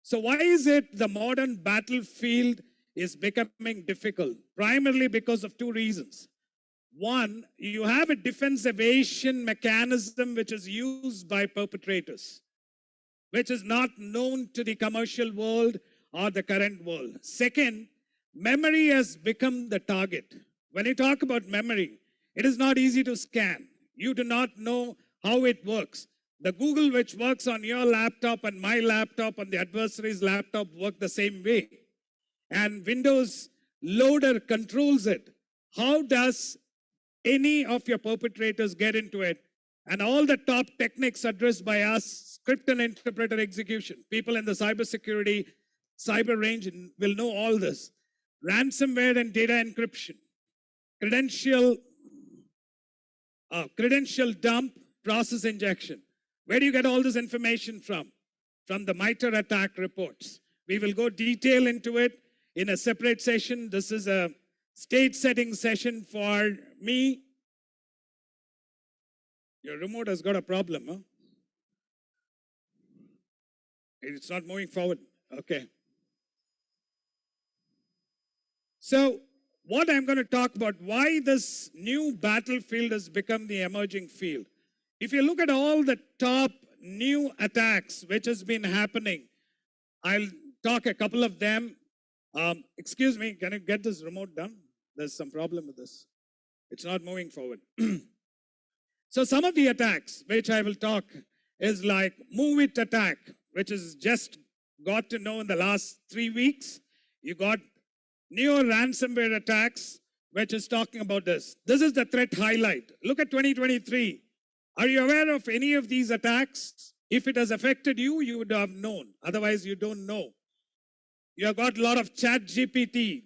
So why is it the modern battlefield is becoming difficult? Primarily because of 2 reasons. One, you have a defense evasion mechanism which is used by perpetrators. which is not known to the commercial world or the current world. Second, memory has become the target. When you talk about memory, it is not easy to scan. You do not know how it works. The Google which works on your laptop and my laptop and the adversary's laptop work the same way. And Windows loader controls it. How does any of your perpetrators get into it? And all the top techniques addressed by us, script and interpreter execution. People in the cybersecurity, cyber range will know all this. Ransomware and data encryption. Credential dump, process injection. Where do you get all this information from? From the MITRE attack reports. We will go detail into it in a separate session. This is a stage setting session for me. Your remote has got a problem, huh? It's not moving forward. Okay. So, what I'm going to talk about, why this new battlefield has become the emerging field. If you look at all the top new attacks which has been happening, I'll talk a couple of them. Excuse me, can you get this remote done? There's some problem with this. It's not moving forward. So some of the attacks which I will talk is like Move It attack, which is just got to know in the last 3 weeks. You got neo ransomware attacks, which is talking about this. This is the threat highlight. Look at 2023. Are you aware of any of these attacks? If it has affected you, you would have known. Otherwise, you don't know. You have got a lot of chat GPT,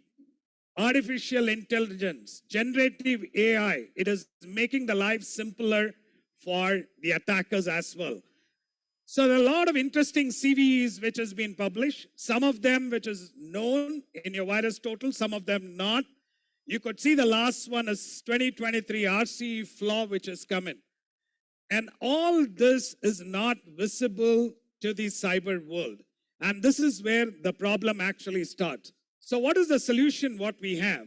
artificial intelligence, generative AI. It is making the life simpler for the attackers as well. So there are a lot of interesting CVEs which has been published. Some of them which is known in your virus total, some of them not. You could see the last one is 2023 RCE flaw which has come in. And all this is not visible to the cyber world. And this is where the problem actually starts. So what is the solution what we have?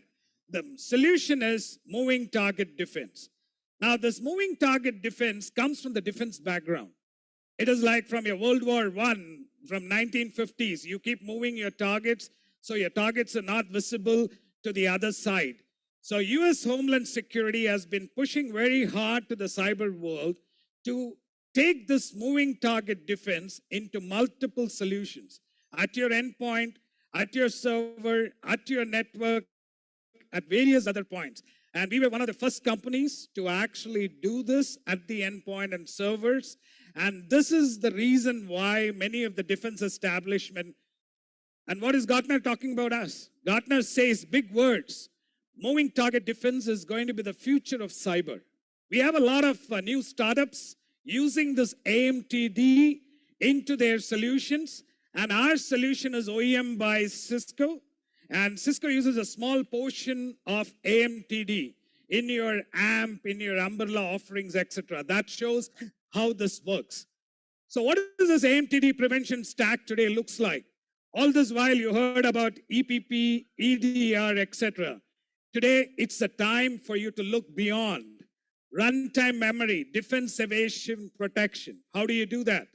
The solution is moving target defense. Now this moving target defense comes from the defense background. It is like from your World War I, from 1950s, you keep moving your targets, so your targets are not visible to the other side. So US Homeland Security has been pushing very hard to the cyber world to take this moving target defense into multiple solutions. At your endpoint, at your server, at your network, at various other points. And we were one of the first companies to actually do this at the endpoint and servers. And this is the reason why many of the defense establishment, and what is Gartner talking about us? Gartner says big words. Moving target defense is going to be the future of cyber. We have a lot of new startups using this AMTD into their solutions. And our solution is OEM by Cisco. And Cisco uses a small portion of AMTD in your AMP, in your umbrella offerings, etc. That shows how this works. So what does this AMTD prevention stack today looks like? All this while you heard about EPP, EDR, etc. Today, it's the time for you to look beyond. Runtime memory, defense evasion protection. How do you do that?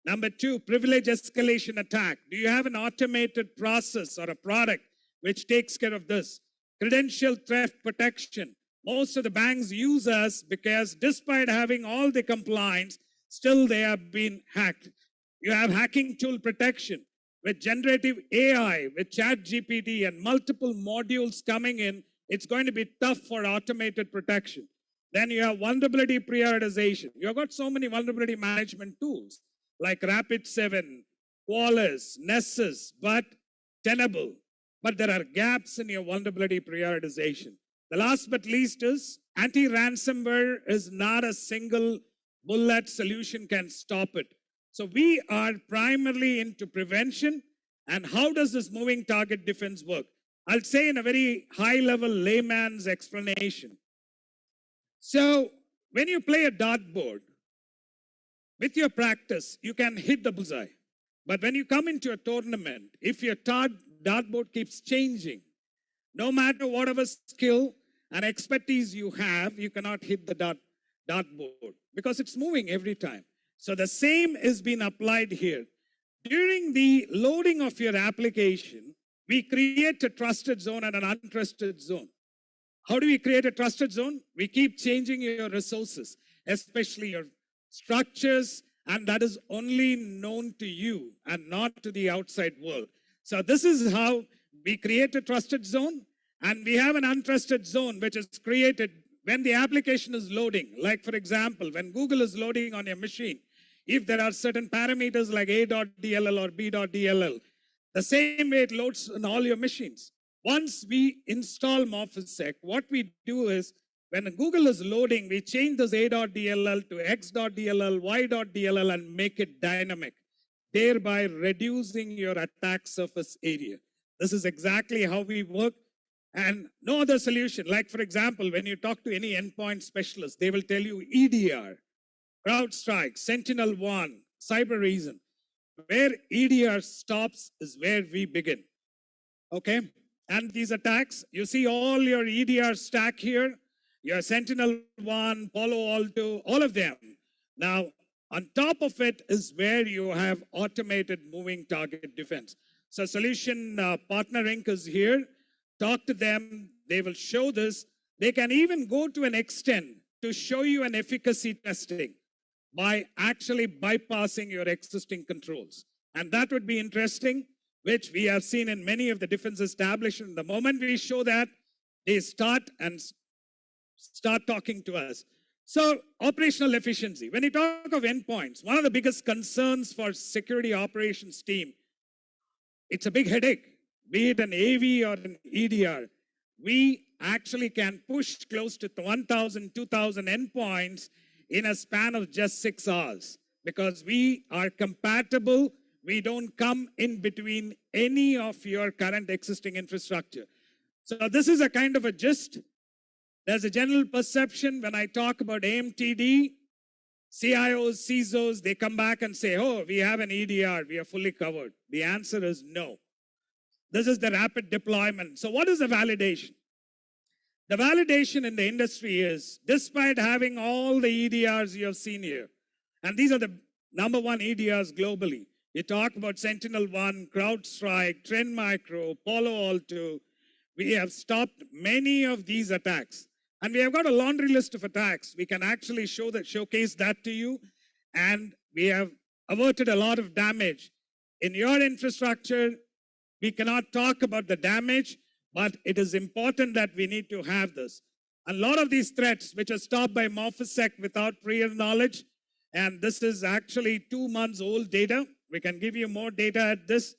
Number 2, privilege escalation attack. Do you have an automated process or a product which takes care of this? Credential theft protection. Most of the banks use us because despite having all the compliance, still they have been hacked. You have hacking tool protection with generative AI, with chat GPT and multiple modules coming in. It's going to be tough for automated protection. Then you have vulnerability prioritization. You've got so many vulnerability management tools like Rapid7, Qualys, Nessus, but Tenable. But there are gaps in your vulnerability prioritization. The last but least is anti-ransomware is not a single bullet solution can stop it. So we are primarily into prevention. And how does this moving target defense work? I'll say in a very high-level layman's explanation. So when you play a dartboard, with your practice, you can hit the bullseye. But when you come into a tournament, if your dartboard keeps changing, no matter whatever skill and expertise you have, you cannot hit the dartboard because it's moving every time. So the same is being applied here. During the loading of your application, we create a trusted zone and an untrusted zone. How do we create a trusted zone? We keep changing your resources, especially your structures, and that is only known to you and not to the outside world. So this is how we create a trusted zone, and we have an untrusted zone which is created when the application is loading. Like for example, when Google is loading on your machine, if there are certain parameters like A.dll or B.dll, the same way it loads on all your machines. Once we install MorphoSec, what we do is, when Google is loading, we change this A.dll to X.dll, Y.dll, and make it dynamic, thereby reducing your attack surface area. This is exactly how we work, and no other solution. Like, for example, when you talk to any endpoint specialist, they will tell you EDR, CrowdStrike, SentinelOne, CyberReason. Where EDR stops is where we begin. Okay? And these attacks, you see all your EDR stack here, your SentinelOne, Palo Alto, all of them. Now, on top of it is where you have automated moving target defense. So Solution Partner Inc. is here. Talk to them. They will show this. They can even go to an extent to show you an efficacy testing by actually bypassing your existing controls. And that would be interesting, which we have seen in many of the defense establishments. The moment we show that, they start talking to us. So operational efficiency. When you talk of endpoints, one of the biggest concerns for security operations team, it's a big headache, be it an AV or an EDR. We actually can push close to 1,000, 2,000 endpoints in a span of just 6 hours because we are compatible. We don't come in between any of your current existing infrastructure. So this is a kind of a gist. There's a general perception when I talk about AMTD, CIOs, CISOs, they come back and say, oh, we have an EDR, we are fully covered. The answer is no. This is the rapid deployment. So what is the validation? The validation in the industry is, despite having all the EDRs you have seen here, and these are the #1 EDRs globally. We talk about SentinelOne, CrowdStrike, Trend Micro, Palo Alto. We have stopped many of these attacks. And we have got a laundry list of attacks. We can actually showcase that to you. And we have averted a lot of damage. In your infrastructure, we cannot talk about the damage, but it is important that we need to have this. A lot of these threats, which are stopped by MorphoSec without prior knowledge, and this is actually 2 months old data. We can give you more data at this.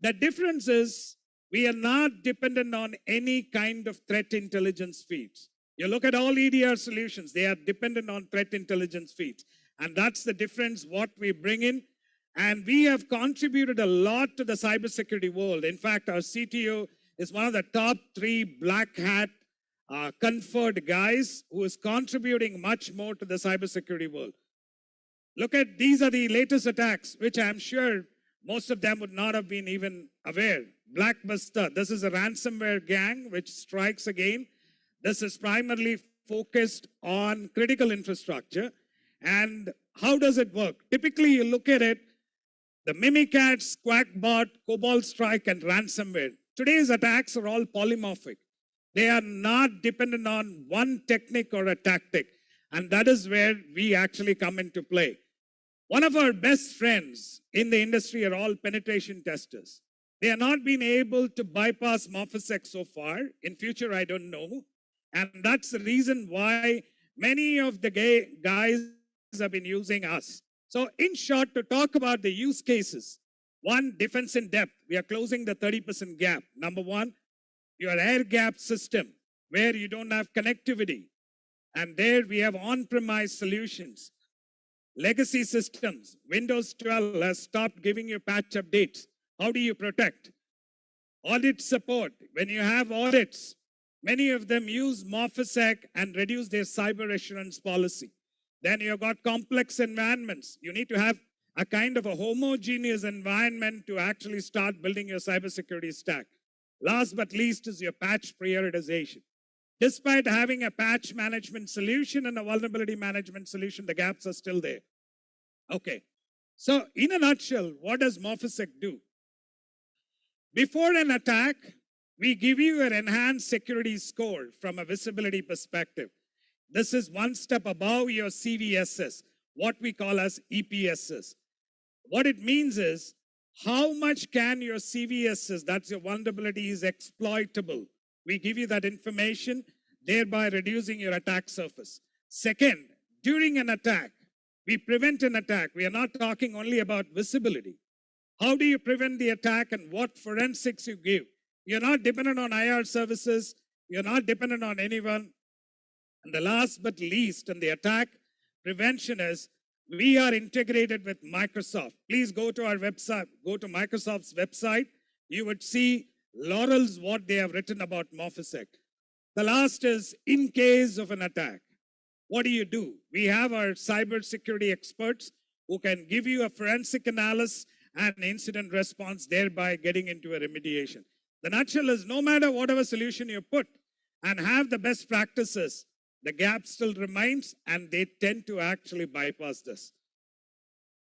The difference is we are not dependent on any kind of threat intelligence feeds. You look at all EDR solutions, they are dependent on threat intelligence feeds. And that's the difference what we bring in. And we have contributed a lot to the cybersecurity world. In fact, our CTO is one of the top 3 black hat conferred guys who is contributing much more to the cybersecurity world. Look at, these are the latest attacks, which I'm sure most of them would not have been even aware. Blackbuster, this is a ransomware gang which strikes again. This is primarily focused on critical infrastructure. And how does it work? Typically, you look at it, the Mimikatz, Quackbot, Cobalt Strike, and ransomware. Today's attacks are all polymorphic. They are not dependent on one technique or a tactic. And that is where we actually come into play. One of our best friends in the industry are all penetration testers. They have not been able to bypass MorphoSec so far. In future, I don't know. And that's the reason why many of the guys have been using us. So in short, to talk about the use cases, one, defense in depth. We are closing the 30% gap. #1, your air-gapped system where you don't have connectivity. And there we have on-premise solutions. Legacy systems, Windows 12 has stopped giving you patch updates. How do you protect? Audit support. When you have audits, many of them use MorphoSec and reduce their cyber assurance policy. Then you've got complex environments. You need to have a kind of a homogeneous environment to actually start building your cybersecurity stack. Last but least is your patch prioritization. Despite having a patch management solution and a vulnerability management solution, the gaps are still there. Okay. So in a nutshell, what does Morphisec do? Before an attack, we give you an enhanced security score from a visibility perspective. This is one step above your CVSS, what we call as EPSS. What it means is, how much can your CVSS, that's your vulnerability, is exploitable? We give you that information, thereby reducing your attack surface. Second, during an attack, we prevent an attack. We are not talking only about visibility. How do you prevent the attack and what forensics you give? You're not dependent on IR services. You're not dependent on anyone. And the last but least, in the attack prevention is, we are integrated with Microsoft. Please go to our website, go to Microsoft's website. You would see laurels what they have written about Morphisec. The last is, in case of an attack, what do? We have our cybersecurity experts who can give you a forensic analysis and incident response, thereby getting into a remediation. The nutshell is, no matter whatever solution you put and have the best practices, the gap still remains and they tend to actually bypass this.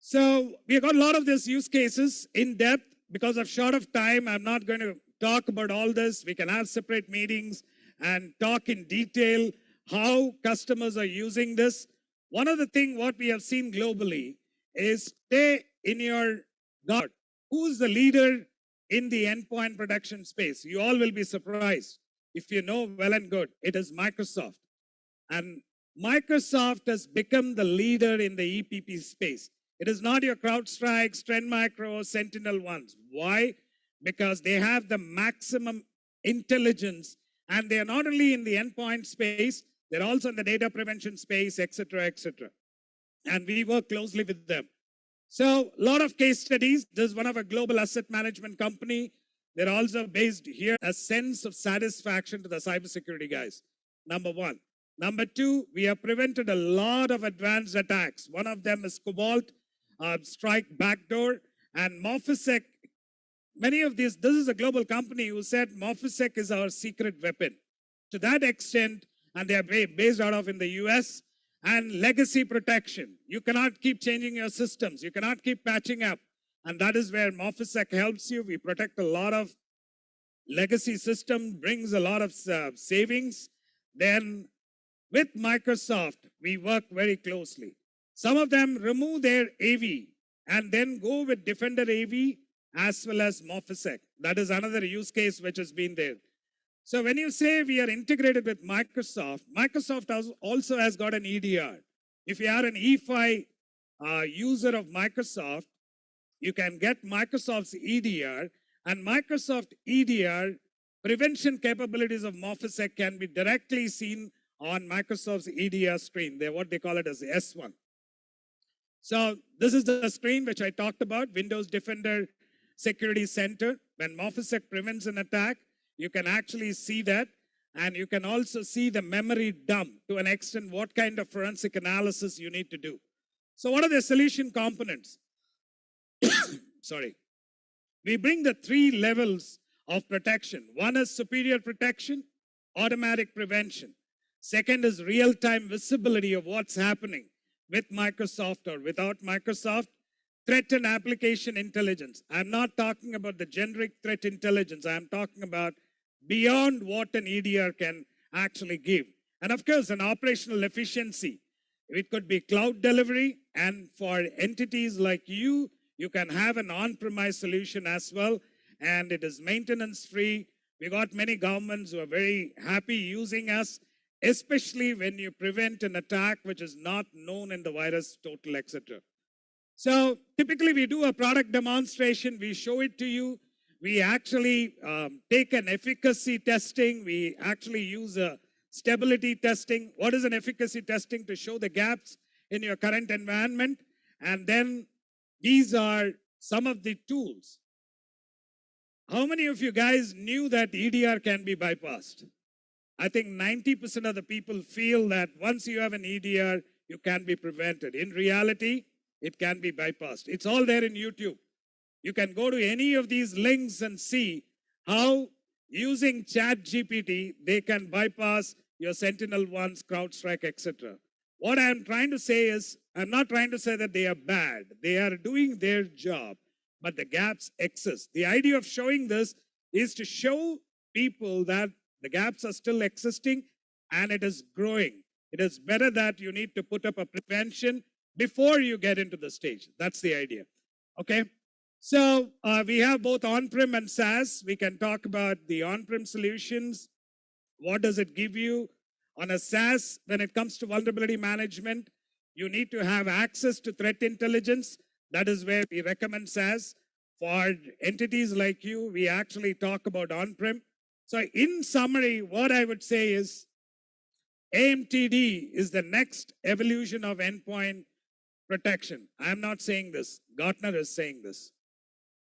So we have got a lot of these use cases in depth. Because of short of time, I'm not going to talk about all this. We can have separate meetings and talk in detail how customers are using this. One of the things what we have seen globally is, stay in your guard. Who's the leader in the endpoint protection space? You all will be surprised. If you know, well and good, it is Microsoft. And Microsoft has become the leader in the EPP space. It is not your CrowdStrike, Trend Micro, Sentinel ones. Why? Because they have the maximum intelligence, and they are not only in the endpoint space, they're also in the data prevention space, etc., etc. And we work closely with them. So, a lot of case studies. This is one of a global asset management company. They're also based here. A sense of satisfaction to the cybersecurity guys, number one. Number two, we have prevented a lot of advanced attacks. One of them is Cobalt, Strike Backdoor, and Morphisec. Many of these, this is a global company who said Morphisec is our secret weapon. To that extent, and they are based out of in the US, and legacy protection. You cannot keep changing your systems. You cannot keep patching up. And that is where Morphisec helps you. We protect a lot of legacy system, brings a lot of savings. Then with Microsoft, we work very closely. Some of them remove their AV and then go with Defender AV as well as Morphisec. That is another use case which has been there. So when you say we are integrated with Microsoft, Microsoft also has got an EDR. If you are an E5 user of Microsoft, you can get Microsoft's EDR, and Microsoft EDR prevention capabilities of Morphisec can be directly seen on Microsoft's EDR screen. They're what they call it as the S1. So this is the screen which I talked about, Windows Defender Security Center. When Morphisec prevents an attack, you can actually see that, and you can also see the memory dump to an extent what kind of forensic analysis you need to do. So what are the solution components? Sorry. We bring the 3 levels of protection. One is superior protection, automatic prevention. Second is real-time visibility of what's happening with Microsoft or without Microsoft. Threat and application intelligence. I'm not talking about the generic threat intelligence. I'm talking about beyond what an EDR can actually give. And of course, an operational efficiency. It could be cloud delivery, and for entities like you can have an on-premise solution as well, and it is maintenance-free. We got many governments who are very happy using us, especially when you prevent an attack which is not known in the virus total, etc. So typically we do a product demonstration, we show it to you. We actually take an efficacy testing. We actually use a stability testing. What is an efficacy testing? To show the gaps in your current environment. And then these are some of the tools. How many of you guys knew that EDR can be bypassed? I think 90% of the people feel that once you have an EDR, you can be prevented. In reality, it can be bypassed. It's all there in YouTube. You can go to any of these links and see how using ChatGPT, they can bypass your Sentinel-1s, CrowdStrike, etc. What I'm trying to say is, I'm not trying to say that they are bad. They are doing their job, but the gaps exist. The idea of showing this is to show people that the gaps are still existing and it is growing. It is better that you need to put up a prevention before you get into the stage. That's the idea. Okay? So we have both on-prem and SaaS. We can talk about the on-prem solutions. What does it give you? On a SaaS, when it comes to vulnerability management, you need to have access to threat intelligence. That is where we recommend SaaS. For entities like you, we actually talk about on-prem. So in summary, what I would say is AMTD is the next evolution of endpoint protection. I'm not saying this. Gartner is saying this.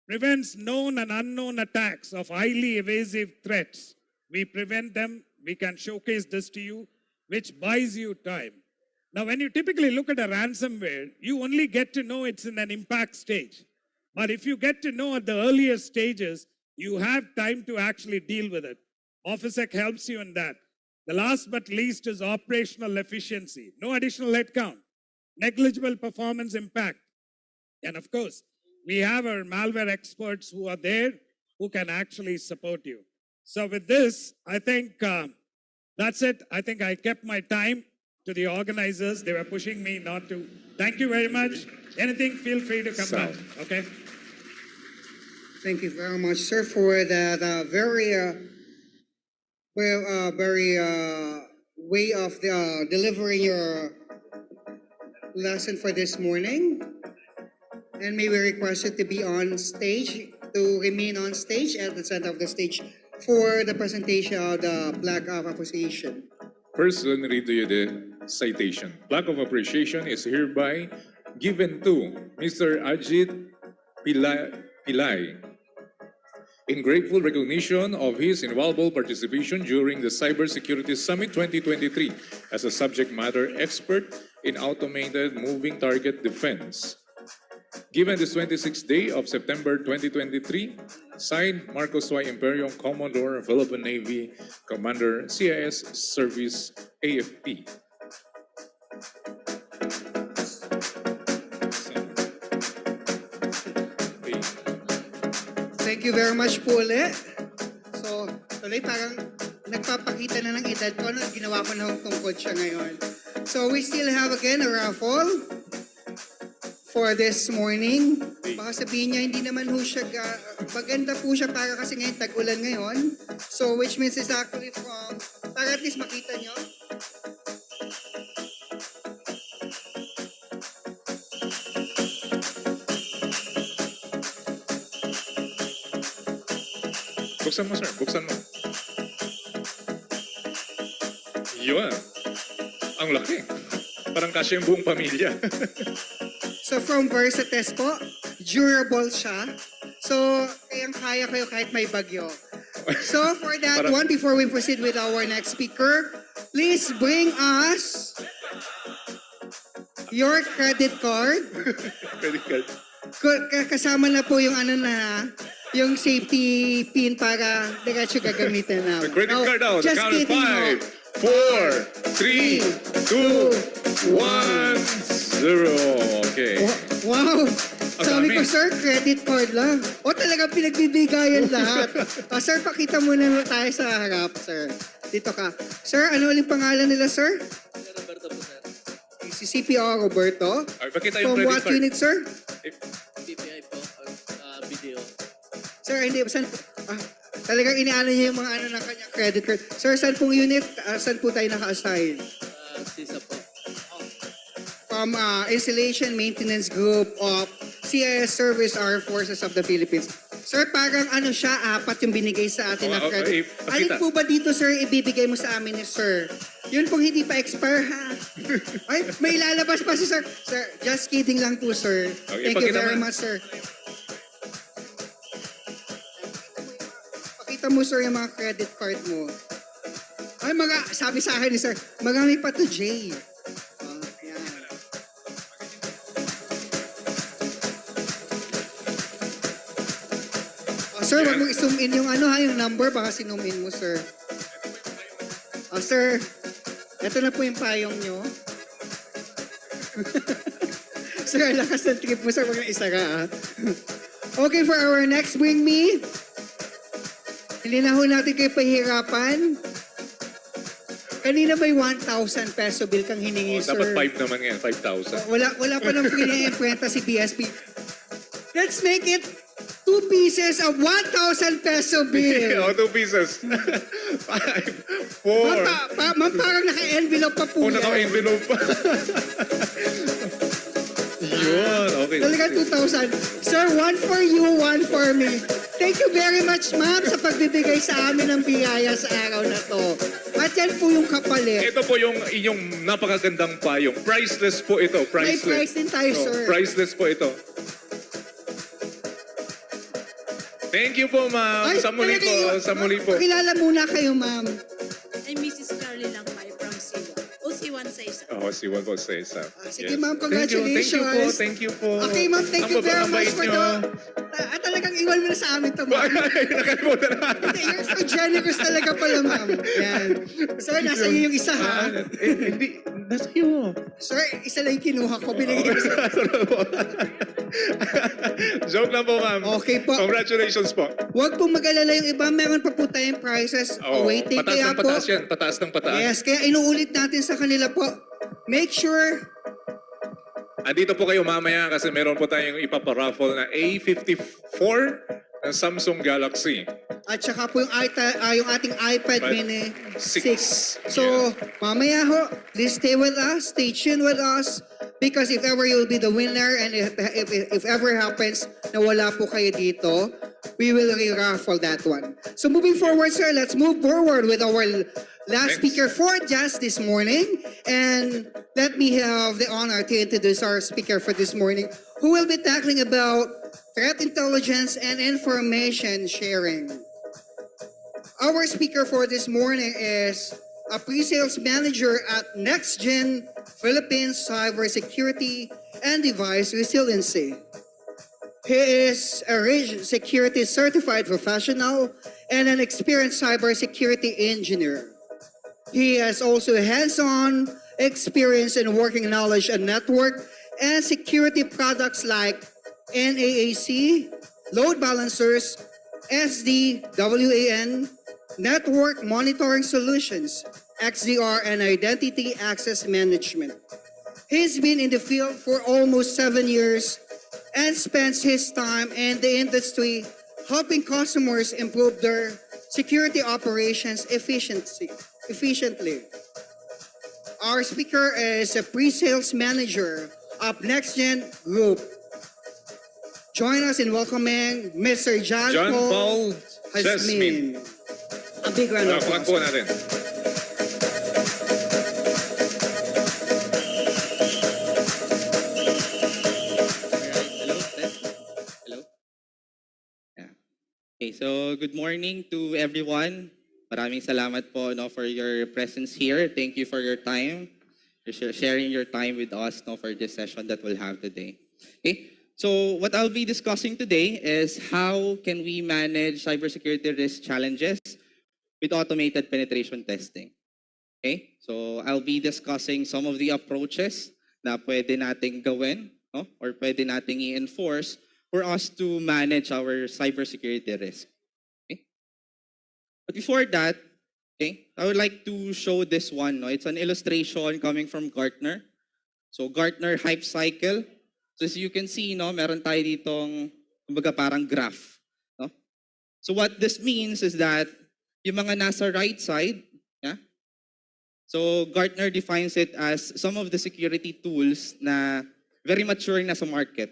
Prevents known and unknown attacks of highly evasive threats. We prevent them. We can showcase this to you, which buys you time. Now, when you typically look at a ransomware, you only get to know it's in an impact stage. But if you get to know at the earlier stages, you have time to actually deal with it. OfficeSec helps you in that. The last but least is operational efficiency. No additional headcount, negligible performance impact. And of course, we have our malware experts who are there who can actually support you. So with this, I think that's it. I think I kept my time to the organizers. They were pushing me not to. Thank you very much. Anything, feel free to come back. Okay? Thank you very much, sir, for that very way of delivering your lesson for this morning. And may we request you to be on stage, to remain on stage at the center of the stage for the presentation of the plaque of appreciation. First, let me read to you the citation. Plaque of appreciation is hereby given to Mr. Ajit Pillai in grateful recognition of his invaluable participation during the Cybersecurity Summit 2023 as a subject matter expert in automated moving target defense. Given this 26th day of September 2023, signed Marcos Y. Imperium Commodore, Philippine Navy, Commander, CIS Service, AFP. Thank you very much po ulit. So, tuloy parang nagpapakita na ng edad ko na ginawa ko na tungkol siya ngayon. So, we still have again a raffle for this morning. Baka sabihin niya, hindi naman ho siya, maganda po siya para kasi ngayon tag-ulan ngayon. So, which means it's actually from, para at least makita niyo. Buksan mo, sir. Buksan mo. Yun. Ang laki. Parang kasya yung buong pamilya. So from Versates po, durable siya. So kaya kayo kahit may bagyo. So for that one, before we proceed with our next speaker, please bring us your credit card. Credit card. Kasama na po yung ano na, yung safety pin para diretso gagamitin na. The credit card out. Just Count kidding, 5, 4, 3, 2, 1, 0. Okay. Wow! Sabi ko, sir, credit card lang. O talagang pinagbibigayan lahat. Sir, pakita muna tayo sa harap, sir. Dito ka. Sir, ano ulit pangalan nila, sir? Roberto po, sir. Si CPO Roberto. Pakita yung From credit what card. unit, sir? BPI po, video. Sir, hindi. Saan po? Talagang inaano niya yung mga ano ng kanyang credit card. Sir, saan pong unit? Saan po tayo naka-assign? CISA po. From Installation Maintenance Group of CIS Service Armed Forces of the Philippines. Sir, parang ano siya, 4 yung binigay sa atin na credit. Alin po ba dito, sir, ibibigay mo sa amin ni sir? Yun pong hindi pa expire, ha? Ay, may lalabas pa si sir. Sir, just kidding lang po, sir. Okay, Thank you very much, sir. Pakita mo, sir, yung mga credit card mo. Ay, sabi sa akin ni sir, marami pa to, Jay. Sir, wag mo i-zoom in yung ano ha, yung number, baka sinum in mo, sir. Sir, eto na po yung payong nyo. Sir, lakas ng trip mo, sir. Wag na isara, ah. Okay, for our next Bring Me. Hindi na ho natin kayo pahirapan. Kanina may 1,000 peso bill kang hiningi, sir. Dapat 5 naman yan, 5,000. Wala pa ng free na imprenta si BSP. Let's make it 2 pieces of 1,000 peso bill. 2 pieces. 5, 4. Ma'am, parang naka-envelope pa po yan. Naka-envelope pa. Yun, okay. Talaga 2,000. Sir, 1 for you, 1 for me. Thank you very much, ma'am, sa pagbibigay sa amin ng biyaya sa araw na to. At yan po yung kapalit. Ito po yung inyong napakagandang payong. Priceless po ito. May price din tayo, sir. Priceless po ito. Thank you po, ma'am. Sa muli po. Sa muli po. Pakilala muna kayo, ma'am. I'm Mrs. Carly Langmay from Siwa. O Siwan sa isa. Siwan po sa isa. Sige, ma'am, congratulations. Thank you po. Okay, ma'am, thank you very much for talagang iwan mo na sa amin to, ma'am. Nakalimutan na. You're so generous talaga pala, ma'am. Yan. Sir, nasa iyo yung isa, ha? Hindi, nasa iyo. Sir, isa lang yung kinuha ko. Binigay ko sa... Joke lang po, ma'am. Okay po. Congratulations po. Huwag pong mag-alala yung iba. Meron pa po tayong prizes awaiting. Pataas ng pataas yan. Pataas ng pataas. Yes, kaya inuulit natin sa kanila po. Make sure... Andito po kayo mamaya kasi meron po tayong ipaparaffle na A54 ng Samsung Galaxy. At saka po yung ating iPad Mini 6. So, mamaya ho, please stay with us, stay tuned with us, because if ever you'll be the winner and if ever happens na wala po kayo dito, we will re-raffle that one. So moving forward, sir, let's move forward with our last speaker for just this morning. And let me have the honor to introduce our speaker for this morning, who will be tackling about threat intelligence and information sharing. Our speaker for this morning is a pre-sales manager at NextGen Philippines Cybersecurity and Device Resiliency. He is a security certified professional and an experienced cybersecurity engineer. He has also hands-on experience in working knowledge and network and security products like NAAC, load balancers, SD, WAN, network monitoring solutions, XDR, and identity access management. He's been in the field for almost 7 years and spends his time in the industry helping customers improve their security operations efficiently. Our speaker is a pre-sales manager of NextGen Group. Join us in welcoming Mr. John Paul Jasmin. A big round of applause. Po natin. Okay, so good morning to everyone. Maraming salamat po for your presence here. Thank you for your time, for sharing your time with us for this session that we'll have today. Okay, so what I'll be discussing today is how can we manage cybersecurity risk challenges with automated penetration testing. Okay, so I'll be discussing some of the approaches na pwede nating gawin or pwede nating i-enforce for us to manage our cybersecurity risk. Okay? But before that, I would like to show this one. It's an illustration coming from Gartner. So Gartner Hype Cycle. So as you can see, meron tayo ditong kumbaga parang graph. So what this means is that yung mga nasa right side, so Gartner defines it as some of the security tools na very mature na sa market.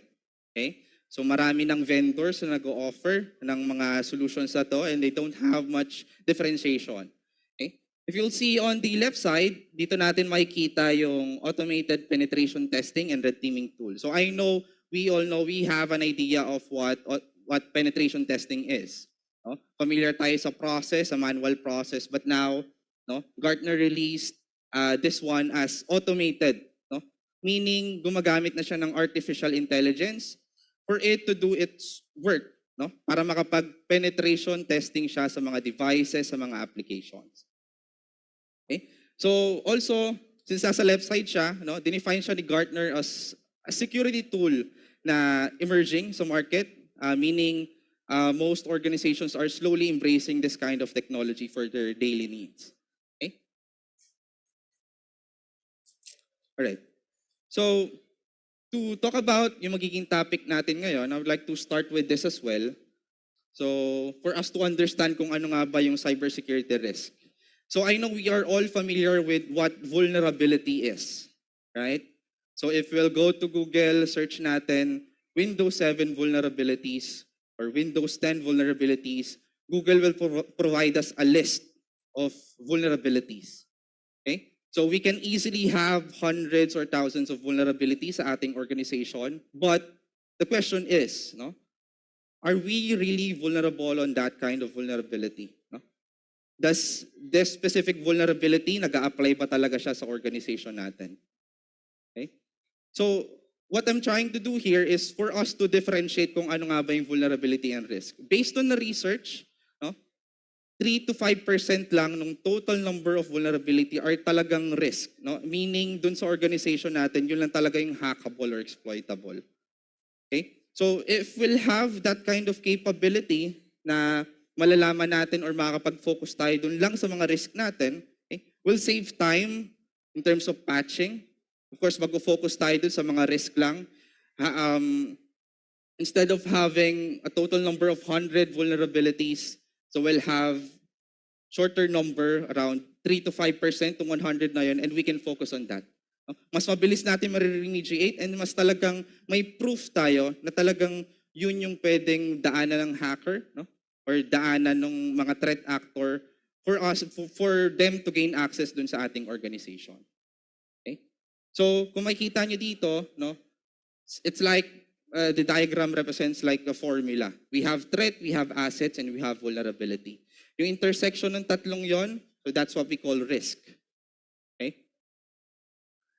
Okay? So marami ng vendors na nag-o-offer ng mga solutions na to and they don't have much differentiation. Okay? If you'll see on the left side, dito natin makikita yung automated penetration testing and red teaming tool. So I know, we all know, we have an idea of what penetration testing is. Familiar tayo sa process, sa manual process, but now Gartner released this one as automated. Meaning gumagamit na siya ng artificial intelligence for it to do its work, para makapag-penetration testing siya sa mga devices, sa mga applications. Okay? So also, since nasa left side siya, dinefine siya ni Gartner as a security tool na emerging sa market, meaning most organizations are slowly embracing this kind of technology for their daily needs. Okay? All right. So, to talk about yung magiging topic natin ngayon, I would like to start with this as well. So, for us to understand kung ano nga ba yung cybersecurity risk. So, I know we are all familiar with what vulnerability is, right? So, if we'll go to Google, search natin Windows 7 vulnerabilities or Windows 10 vulnerabilities, Google will provide us a list of vulnerabilities. Okay? So we can easily have hundreds or thousands of vulnerabilities sa ating organization, but the question is, no, are we really vulnerable on that kind of vulnerability? No? Does this specific vulnerability nag-a-apply ba talaga siya sa organization natin? Okay? So what I'm trying to do here is for us to differentiate kung ano nga ba yung vulnerability and risk. Based on the research, no, 3 to 5% lang ng total number of vulnerability are talagang risk. No? Meaning, dun sa organization natin, yun lang talaga yung hackable or exploitable. Okay? So, if we'll have that kind of capability na malalaman natin or makakapag-focus tayo dun lang sa mga risk natin, okay, we'll save time in terms of patching. Of course, mag-focus tayo dun sa mga risk lang. Instead of having a total number of 100 vulnerabilities, so we'll have shorter number, around 3 to 5% to 100 na yun, and we can focus on that. Mas mabilis natin ma-remediate and mas talagang may proof tayo na talagang yun yung pwedeng daanan ng hacker, no? Or daanan ng mga threat actor for them to gain access dun sa ating organization. Okay? So kung makikita nyo dito, no, it's like the diagram represents like a formula. We have threat, we have assets, and we have vulnerability. Yung intersection ng tatlong yon, so that's what we call risk. Okay?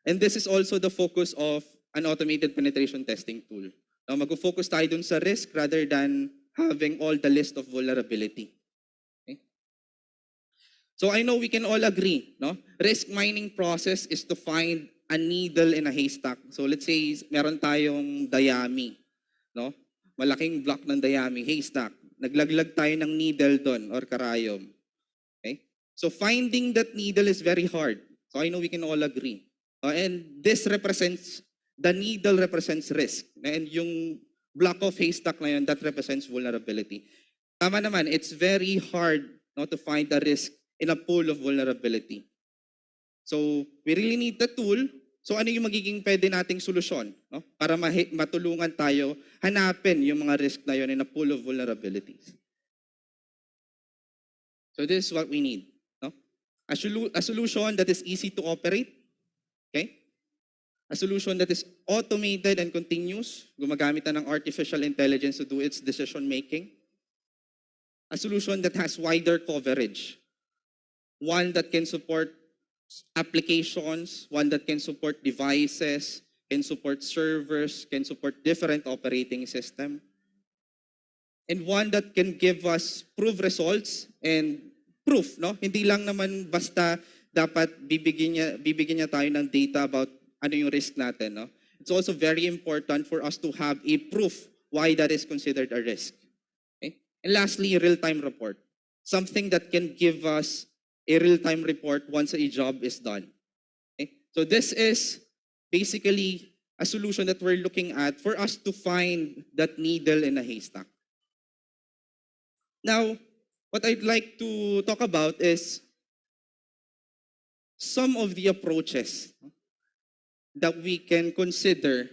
And this is also the focus of an automated penetration testing tool. Now, mag-focus tayo dun sa risk rather than having all the list of vulnerability. Okay? So I know we can all agree, no? Risk mining process is to find a needle in a haystack. So let's say meron tayong dayami, no? Malaking block ng dayami, haystack. Naglaglag tayo ng needle doon or karayom. Okay? So finding that needle is very hard. So I know we can all agree. And this represents, the needle represents risk. And yung block of haystack na yun, that represents vulnerability. Tama naman, it's very hard, no, to find the risk in a pool of vulnerability. So we really need the tool. So ano yung magiging pwede nating solusyon, no? Para matulungan tayo hanapin yung mga risk na yun in a pool of vulnerabilities. So this is what we need. No? A solution that is easy to operate. Okay? A solution that is automated and continuous. Gumagamit na ng artificial intelligence to do its decision making. A solution that has wider coverage. One that can support applications, one that can support devices, can support servers, can support different operating system. And one that can give us proof results and proof, no? Hindi lang naman basta dapat bibigyan niya tayo ng data about ano yung risk natin, no? It's also very important for us to have a proof why that is considered a risk. Okay? And lastly, real-time report. Something that can give us a real-time report once a job is done. Okay? So this is basically a solution that we're looking at for us to find that needle in a haystack. Now, what I'd like to talk about is some of the approaches that we can consider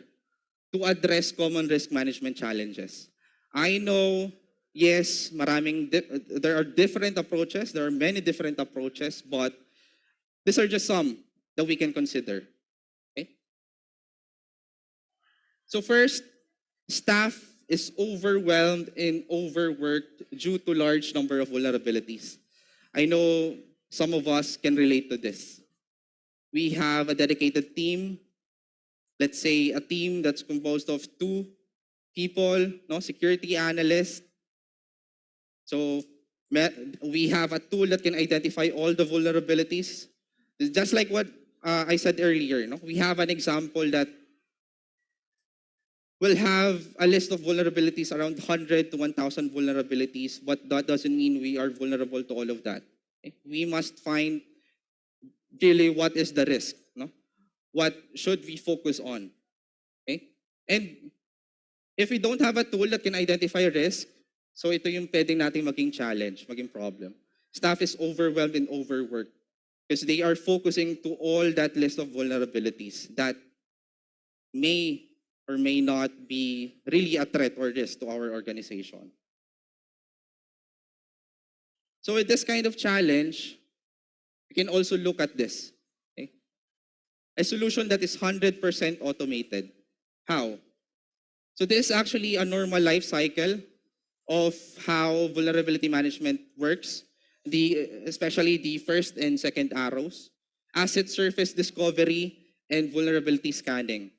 to address common risk management challenges. I know, yes, there are different approaches, there are many different approaches, but these are just some that we can consider. Okay? So first, staff is overwhelmed and overworked due to large number of vulnerabilities. I know some of us can relate to this. We have a dedicated team, let's say a team that's composed of 2 people, no, security analysts. So we have a tool that can identify all the vulnerabilities. Just like what I said earlier, no? We have an example that will have a list of vulnerabilities, around 100 to 1,000 vulnerabilities, but that doesn't mean we are vulnerable to all of that. Okay? We must find really what is the risk. No? What should we focus on? Okay? And if we don't have a tool that can identify risk, so ito yung pwedeng nating maging challenge, maging problem. Staff is overwhelmed and overworked because they are focusing to all that list of vulnerabilities that may or may not be really a threat or risk to our organization. So with this kind of challenge, we can also look at this. Okay? A solution that is 100% automated. How? So this is actually a normal life cycle of how vulnerability management works, especially the first and second arrows, asset surface discovery, and vulnerability scanning.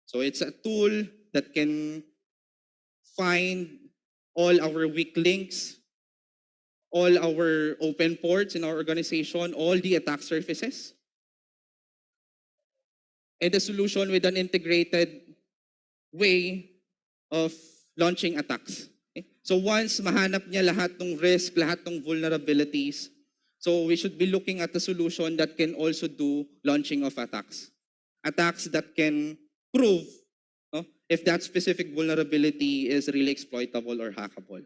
So it's a tool that can find all our weak links, all our open ports in our organization, all the attack surfaces, and a solution with an integrated way of launching attacks. Okay? So once mahanap niya lahat ng risk, lahat ng vulnerabilities, so we should be looking at a solution that can also do launching of attacks. Attacks that can prove if that specific vulnerability is really exploitable or hackable.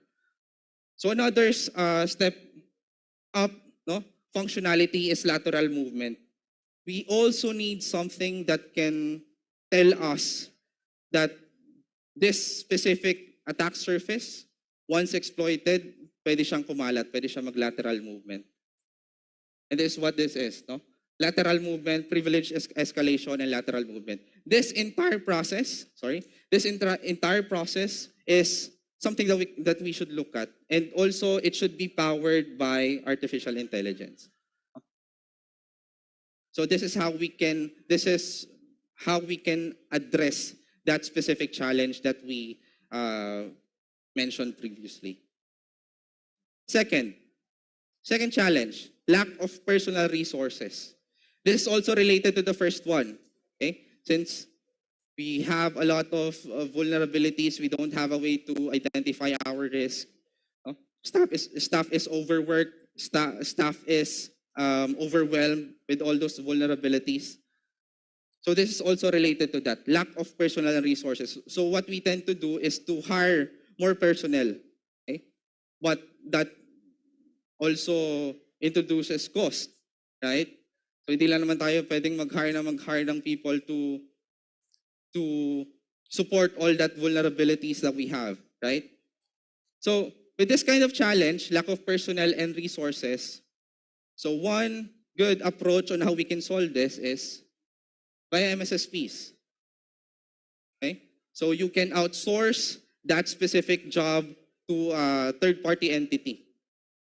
So another step up, functionality is lateral movement. We also need something that can tell us that this specific attack surface, once exploited, pwede siyang kumalat, pwede siyang mag-lateral movement. And this is what this is, no? Lateral movement, privilege escalation, and lateral movement. This entire process, entire process is something that we should look at. And also, it should be powered by artificial intelligence. So this is how we can address that specific challenge that we mentioned previously. Second challenge, lack of personal resources. This is also related to the first one. Okay? Since we have a lot of vulnerabilities, we don't have a way to identify our risk. Staff is overworked. Staff is overwhelmed with all those vulnerabilities. So this is also related to that, lack of personal resources. So what we tend to do is to hire more personnel. Okay? But that also introduces cost, right? So hindi lang naman tayo pwedeng mag-hire ng people to support all that vulnerabilities that we have, right? So with this kind of challenge, lack of personnel and resources, so one good approach on how we can solve this is via MSSPs. Okay? So you can outsource that specific job to a third-party entity.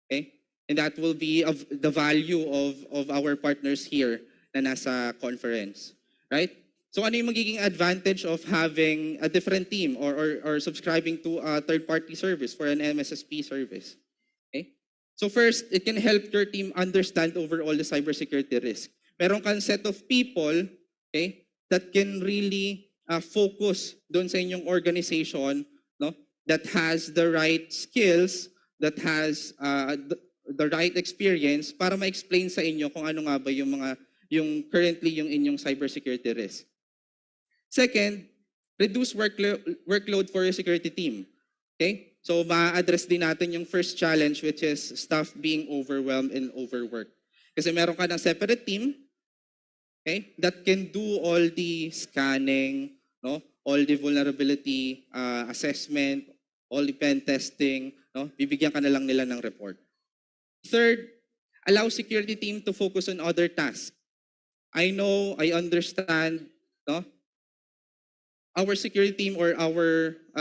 Okay? And that will be of the value of our partners here na nasa conference. Right? So ano yung magiging advantage of having a different team or subscribing to a third-party service for an MSSP service? Okay? So first, it can help your team understand overall the cybersecurity risk. Meron kang set of people, okay, that can really focus doon sa inyong organization, no, that has the right skills, that has the right experience para ma-explain sa inyo kung ano nga ba yung currently yung inyong cybersecurity risk. Second, reduce workload for your security team. Okay? So ma-address din natin yung first challenge, which is staff being overwhelmed and overworked. Kasi meron ka ng separate team, okay, that can do all the scanning, no, all the vulnerability assessment, all the pen testing, no, bibigyan ka na lang nila ng report. Third, allow security team to focus on other tasks. I know, I understand, no, our security team or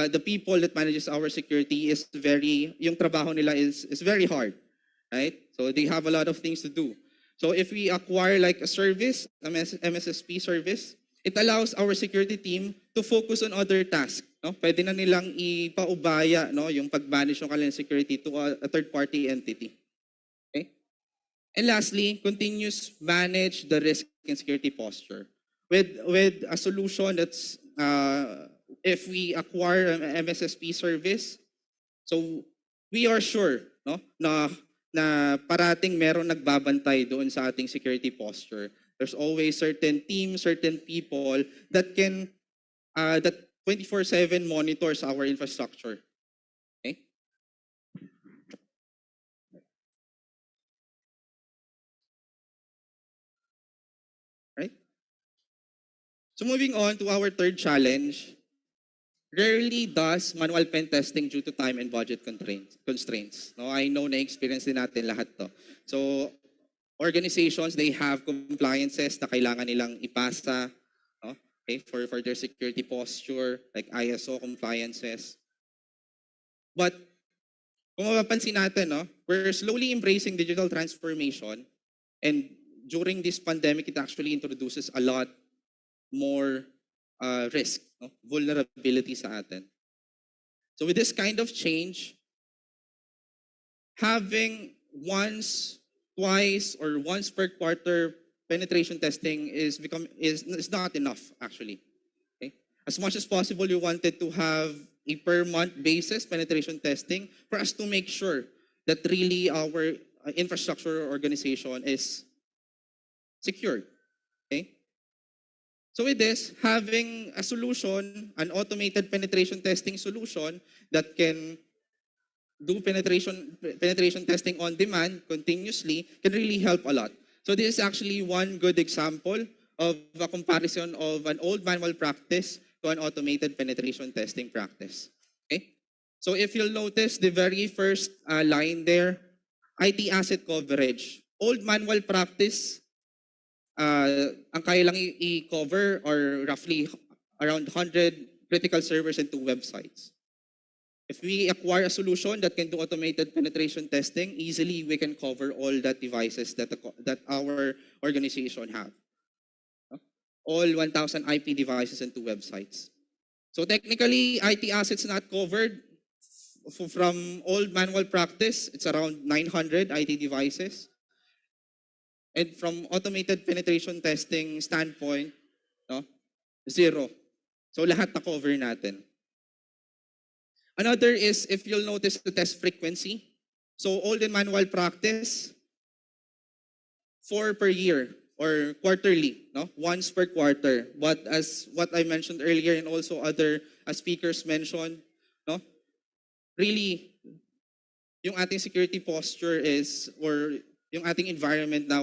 the people that manages our security is yung trabaho nila is very hard, right? So they have a lot of things to do. So if we acquire like a service, MSSP service, it allows our security team to focus on other tasks. No? Pwede na nilang ipaubaya, no, yung pag-manage ng kanilang security to a third-party entity. Okay? And lastly, continuous manage the risk and security posture with a solution that's if we acquire an MSSP service, so we are sure, no, na parating meron nagbabantay doon sa ating security posture. There's always certain teams, certain people that can that 24/7 monitors our infrastructure. Okay? Right? So moving on to our third challenge, rarely does manual pen testing due to time and budget constraints. No, I know na experience din natin lahat to. So organizations, they have compliances na kailangan nilang ipasa, no? Okay, for their security posture, like ISO compliances. But kung mapapansin natin, no, we're slowly embracing digital transformation, and during this pandemic, it actually introduces a lot more risk, no? Vulnerability sa atin. So with this kind of change, having once, twice, or once per quarter penetration testing is not enough, actually. Okay? As much as possible, you wanted to have a per month basis penetration testing for us to make sure that really our infrastructure organization is secured. Okay? So with this, having a solution, an automated penetration testing solution that can do penetration testing on demand continuously can really help a lot. So this is actually one good example of a comparison of an old manual practice to an automated penetration testing practice. Okay? So if you'll notice the very first line there, IT asset coverage. Old manual practice, ang kaya lang i-cover or roughly around 100 critical servers and 2 websites. If we acquire a solution that can do automated penetration testing, easily we can cover all that devices that our organization have. All 1,000 IP devices and 2 websites. So technically, IT assets not covered from old manual practice, it's around 900 IT devices. And from automated penetration testing standpoint, no, 0. So lahat na cover natin. Another is, if you'll notice the test frequency. So old and manual practice, 4 per year or quarterly, no? Once per quarter. But as what I mentioned earlier and also other speakers mentioned, no? Really, yung ating security posture is, or yung ating environment now